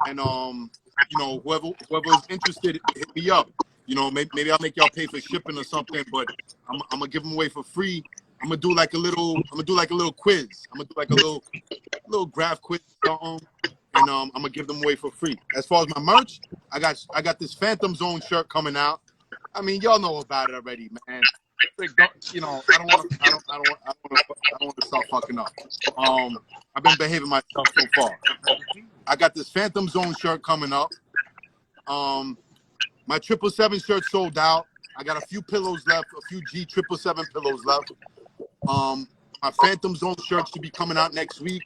And you know, whoever's interested, hit me up. You know, maybe I'll make y'all pay for shipping or something, but I'm gonna give them away for free. I'm gonna do like a little quiz. I'm gonna do like a little graph quiz, and I'm gonna give them away for free. As far as my merch, I got this Phantom Zone shirt coming out. I mean, y'all know about it already, man. You know, I don't want to start fucking up. I've been behaving myself so far. I got this Phantom Zone shirt coming up. My 777 shirt sold out. I got a few pillows left, a few G777 pillows left. My Phantom Zone shirt should be coming out next week.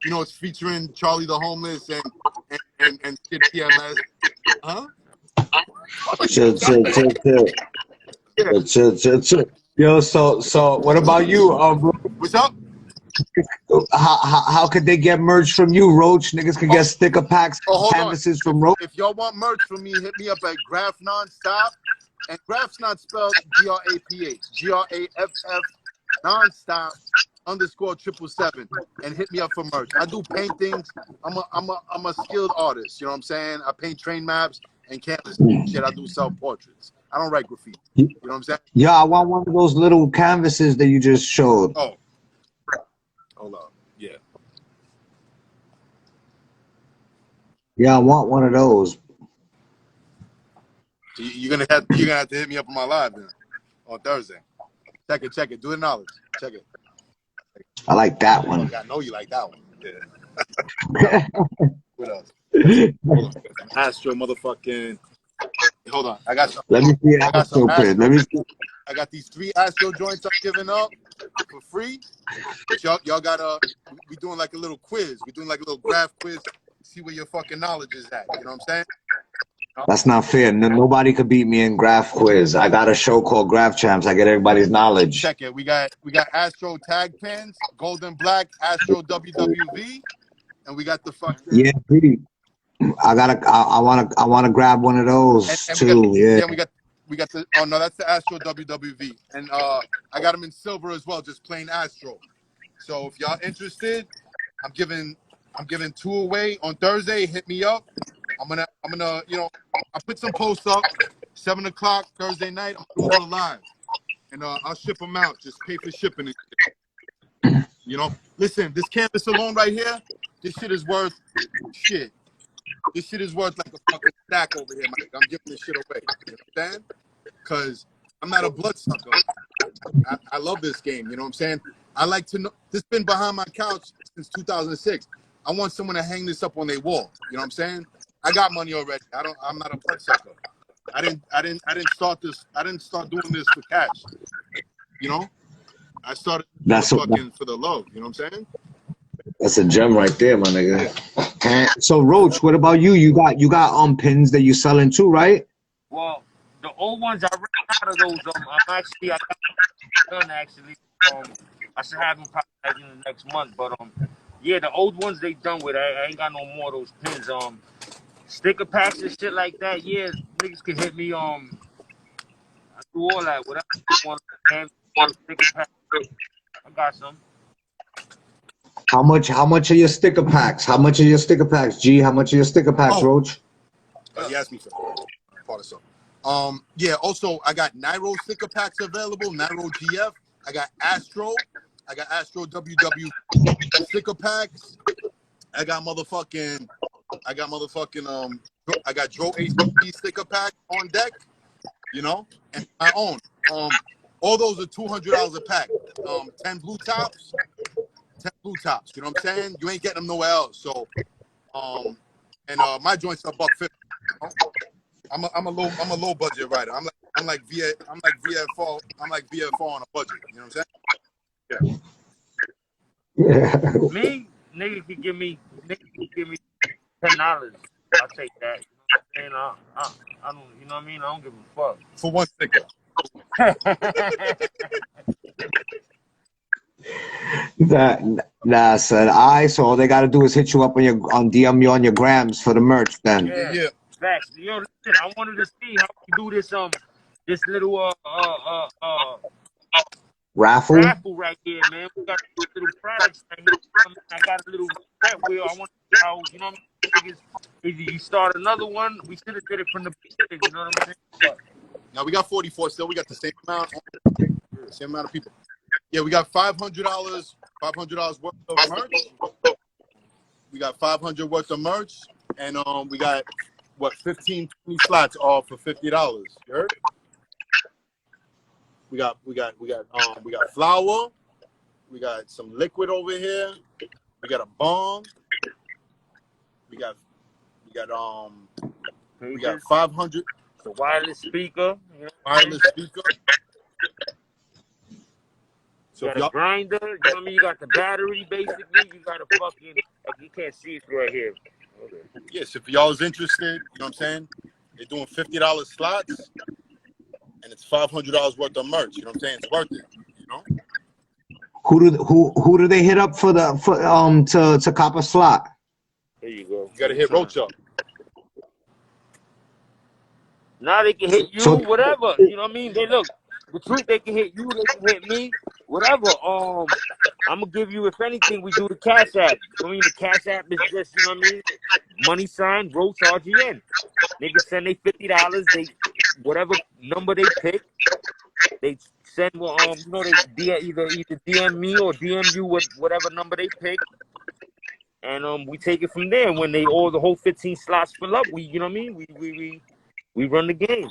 You know, it's featuring Charlie the Homeless and Kid PMS. Huh? Chill. Yo, so what about you, bro? What's up? How could they get merch from you, Roach? Niggas can get sticker packs, canvases from Roach. If y'all want merch from me, hit me up at Graph Nonstop. And Graph's not spelled GRAPH, GRAFF Nonstop _777, and hit me up for merch. I do paintings. I'm a skilled artist. You know what I'm saying? I paint train maps and canvas shit. I do self portraits. I don't write graffiti. You know what I'm saying? Yeah, I want one of those little canvases that you just showed. Oh, hold on. Yeah. Yeah, I want one of those. You're gonna have to hit me up on my live then on Thursday. Check it. Do the knowledge. Check it. I like that one. I know you like that one. Yeah. What else? Hold on. Astro motherfucking. Hold on. I got some. Let me see Astro print. Let me see. I got these 3 Astro joints I'm giving up for free. But y'all gotta. We doing like a little quiz. We doing like a little graph quiz. See where your fucking knowledge is at. You know what I'm saying? That's not fair. Nobody could beat me in graph quiz. I got a show called Graph Champs. I get everybody's knowledge. Check it. We got Astro tag pins, golden black, Astro WWV, and we got the fucking. Yeah, pretty. I wanna grab one of those and too. we got the. Oh no, that's the Astro WWV, and I got them in silver as well, just plain Astro. So if y'all interested, I'm giving 2 away on Thursday. Hit me up. I'm gonna, you know, I put some posts up. 7 o'clock Thursday night. I'm doing a live, and I'll ship them out. Just pay for shipping it. You know, listen, this canvas alone right here, this shit is worth shit. This shit is worth like a fucking stack over here, Mike. I'm giving this shit away. You understand? Because I'm not a bloodsucker. I love this game. You know what I'm saying? I like to know. This been behind my couch since 2006. I want someone to hang this up on their wall. You know what I'm saying? I got money already. I'm not a bloodsucker. I didn't start this. I didn't start doing this for cash. You know? I started fucking for the love. You know what I'm saying? That's a gem right there, my nigga. So Roach, what about you? You got pins that you selling too, right? Well, the old ones I ran out of those. I got done actually. I should have them probably in the next month, but yeah, the old ones they done with. I ain't got no more of those pins. Sticker packs and shit like that. Yeah, niggas can hit me. I do all that. Whatever you want, hand, sticker pack. I got some. How much are your sticker packs? How much are your sticker packs, G? How much are your sticker packs, Oh. Roach? He asked me for part of something. Yeah, also I got Nairo sticker packs available, Nairo GF. I got Astro WW sticker packs. I got motherfucking I got Dro HTP sticker pack on deck, you know, and my own. All those are $200 a pack. 10 blue tops, you know what I'm saying? You ain't getting them nowhere else. So my joints are $150. You know? I'm a low budget rider. I'm like VFR on a budget. You know what I'm saying? Yeah. Me, nigga could give me $10. I'll take that. You know what I'm saying? I don't, you know what I mean? I don't give a fuck. For one sticker. Nah, son. So all they gotta do is hit you up on DM you on your grams for the merch then. Yeah. Facts. Yo, listen, I wanted to see how we do this little Raffle right here, man. We got little products right here. I got a little red wheel. I want to see how, you know what I mean? Either you start another one. We should have did it from the beginning, you know what I'm saying? But now we got 44 still. We got the same amount of people. Yeah, we got $500 worth of merch. We got $500 worth of merch, and we got 15, 20 slots all for $50. You heard? We got flour. We got some liquid over here. We got a bomb. We got 500. The wireless speaker. You know, wireless speaker. So you got a grinder, you know what I mean? You got the battery, basically. You got a fucking, you can't see it right here. Okay. Yes, if y'all is interested, you know what I'm saying? They're doing $50 slots, and it's $500 worth of merch. You know what I'm saying? It's worth it. You know. Who do they hit up to cop a slot? There you go. You gotta hit Roach up. Now they can hit you, whatever. You know what I mean? They look. The truth, they can hit you, they can hit me, whatever. I'm gonna give you, if anything, we do the Cash App. I mean, the Cash App is just, you know what I mean? Money sign, ROACH R.G.N. Niggas send they $50. They, whatever number they pick, they send, you know, they either DM me or DM you with whatever number they pick. And we take it from there. When the whole 15 slots fill up, we, you know what I mean? We run the game.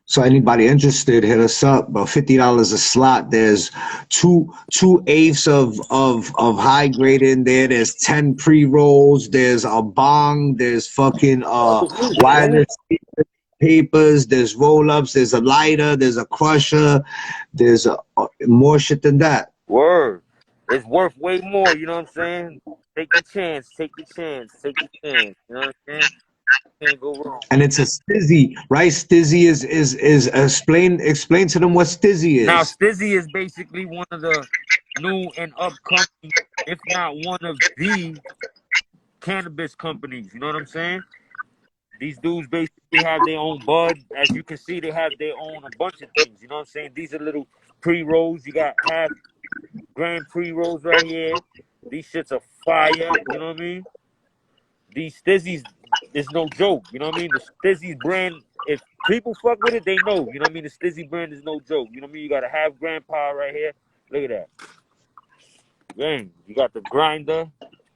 So anybody interested, hit us up. But $50 a slot. There's two eighths of high grade in there. There's 10 pre-rolls. There's a bong. There's fucking wireless papers. There's roll-ups. There's a lighter. There's a crusher. There's more shit than that. Word. It's worth way more. You know what I'm saying? Take your chance. Take your chance. Take your chance. You know what I'm saying? Can't go wrong. And it's a stizzy, right? Stizzy is explain to them what stizzy is. Now stizzy is basically one of the new and upcoming, if not one of the cannabis companies. You know what I'm saying? These dudes basically have their own bud. As you can see, they have their own a bunch of things. You know what I'm saying? These are little pre-rolls. You got half grand pre-rolls right here. These shits are fire. You know what I mean? These stizzies is no joke. You know what I mean? The stizzy brand, if people fuck with it, they know. You know what I mean? The stizzy brand is no joke. You know what I mean? You got a half grandpa right here. Look at that. Dang. You got the grinder.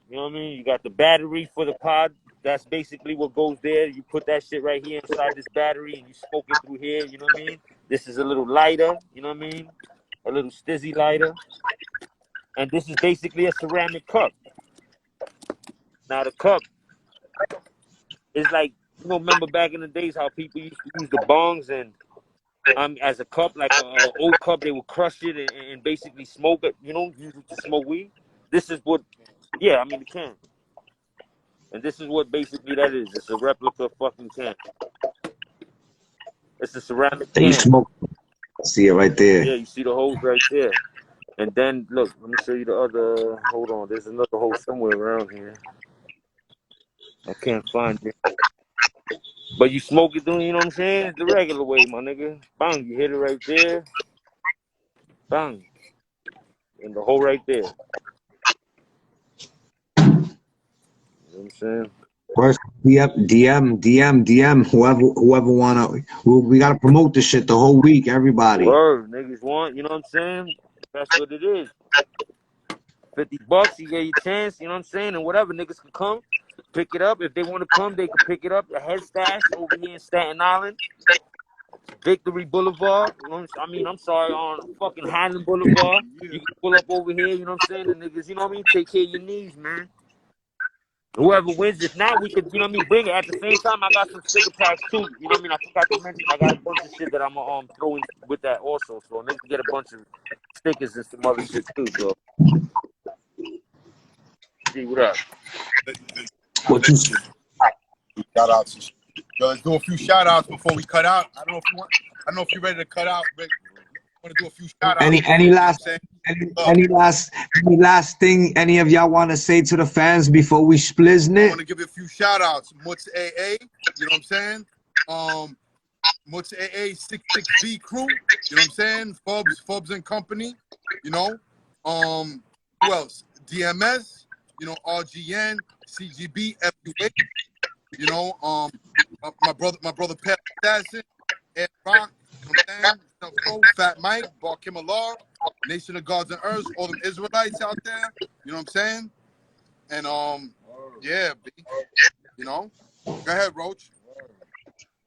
You know what I mean? You got the battery for the pod. That's basically what goes there. You put that shit right here inside this battery and you smoke it through here. You know what I mean? This is a little lighter. You know what I mean? A little stizzy lighter. And this is basically a ceramic cup. Now the cup is like, you know, remember back in the days how people used to use the bongs and as a cup, like an old cup, they would crush it and basically smoke it, you know, use it to smoke weed. This is what, yeah, I mean the can. And this is what basically that is. It's a replica fucking can. It's a ceramic can. You smoke. See it right there. Yeah, you see the holes right there. And then, look, let me show you the other, hold on, there's another hole somewhere around here. I can't find it. But you smoke it, you know what I'm saying? It's the regular way, my nigga. Bang, you hit it right there. Bang. And the hole right there. You know what I'm saying? First, DM, whoever wanna. We gotta promote this shit the whole week, everybody. Word, niggas want, you know what I'm saying? That's what it is. $50, you get your chance, you know what I'm saying? And whatever, niggas can come, pick it up. If they want to come, they can pick it up. The head stash over here in Staten Island. Victory Boulevard. You know I mean, I'm sorry, on fucking Highland Boulevard. You can pull up over here, you know what I'm saying? The niggas, you know what I mean? Take care of your needs, man. Whoever wins, if not, we could, you know what I mean, bring it. At the same time, I got some sticker packs too. You know what I mean? I forgot to mention, I got a bunch of shit that I'm gonna throw in with that also. So niggas get a bunch of stickers and some other shit too. So see what up. What you? Shout outs. Yo, let's do a few shout outs before we cut out. I don't know if you're ready to cut out, Rick. I want to do a few shout outs. Any last thing any of y'all want to say to the fans before we splizzing I it? want to give you a few shout outs. Mutz AA, you know what I'm saying? Mutz AA 66B crew, you know what I'm saying? Fubs and company, you know. Who else? DMS, you know, RGN, CGB, FUA, you know, my brother Pep Assassin, Ed Rock, you know what I'm saying? Fat Mike, Barkim Allah, Nation of Gods and Earths, all them Israelites out there, you know what I'm saying? And yeah, you know. Go ahead, Roach.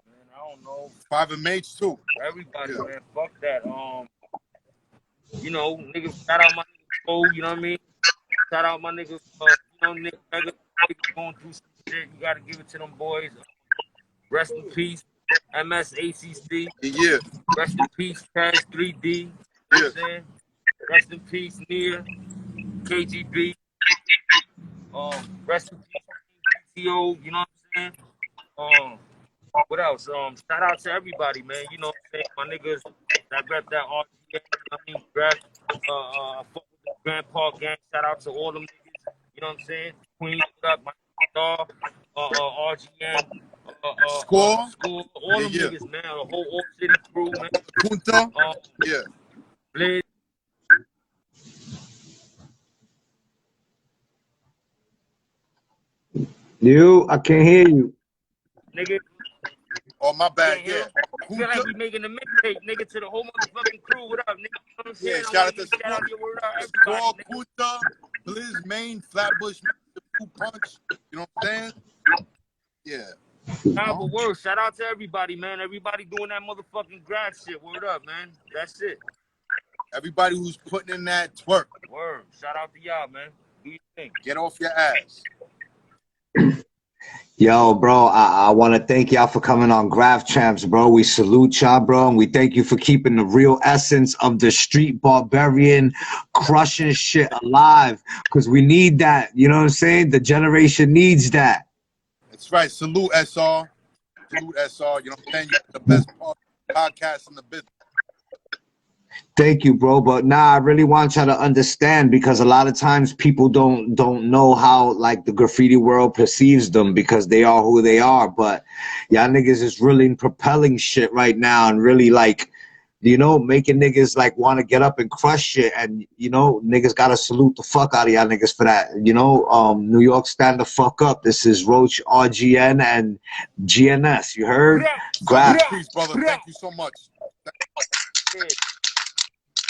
Man, I don't know. 5 and Mates too. Everybody, man, fuck that. You know, niggas, shout out my niggas, you know what I mean? Shout out my niggas, you know, niggas going through some shit. You gotta give it to them boys. Rest in peace, MSACC. Yeah. Rest in peace, Cash 3D. You know what I'm saying? Rest in peace, Nia, KGB. Rest in peace, PTO. You know what I'm saying? What else? Shout out to everybody, man. You know what I'm saying? My niggas that rep that R.G.N. I mean, fuck with the Grand Park gang. Shout out to all them niggas. You know what I'm saying? Queen, what up? My star, R.G.N. Score, all them niggas, man. The whole Old City crew, man. Punta, yeah. Blizz. I can't hear you. Nigga. Oh, my bad, yeah. I feel like we making a mixtape, nigga, to the whole motherfucking crew. What up, nigga? You know what I'm saying? Yeah, shout out to shout out your word out, Score, everybody. Punta, Blizz, Maine, Flatbush, Punch. You know what I'm saying? Yeah. Nah, but word, shout out to everybody, man. Everybody doing that motherfucking grab shit. Word up, man. That's it. Everybody who's putting in that twerk. Word. Shout out to y'all, man. Do your thing. Get off your ass. Yo, bro, I want to thank y'all for coming on Graph Champs, bro. We salute y'all, bro, and we thank you for keeping the real essence of the street barbarian crushing shit alive, because we need that. You know what I'm saying? The generation needs that. That's right. Salute, SR. Salute, SR. You know what I'm saying? You're the best podcast in the business. Thank you, bro. But nah, I really want y'all to understand, because a lot of times people don't know how like the graffiti world perceives them, because they are who they are. But y'all niggas is really propelling shit right now, and really like, you know, making niggas like want to get up and crush shit. And you know, niggas gotta salute the fuck out of y'all niggas for that. You know, New York, stand the fuck up. This is Roach R.G.N. and GNS. You heard? Grab. Peace, brother. Thank you so much.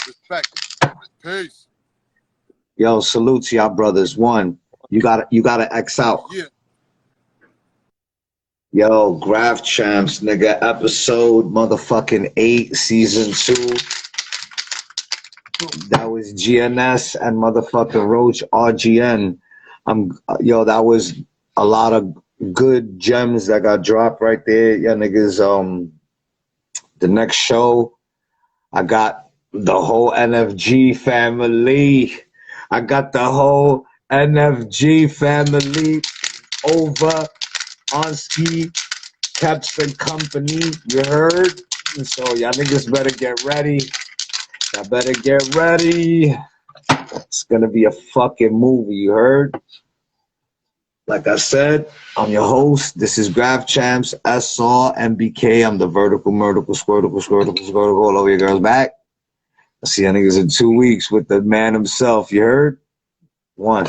Respect. Peace. Yo, salute to y'all brothers. One, you gotta X out. Yeah. Yo, Graph Champs, nigga, episode motherfucking 8, season 2. That was GNS and motherfucking Roach R.G.N. Yo, that was a lot of good gems that got dropped right there. Yeah, niggas. The next show, I got the whole NFG family. I got the whole NFG family over on ski, Caps and Company. You heard? So y'all niggas better get ready. Y'all better get ready. It's gonna be a fucking movie. You heard? Like I said, I'm your host. This is Graph Champs, SR, MBK. I'm the vertical, squirtical all over your girl's back. I'll see you niggas in 2 weeks with the man himself. You heard? 1.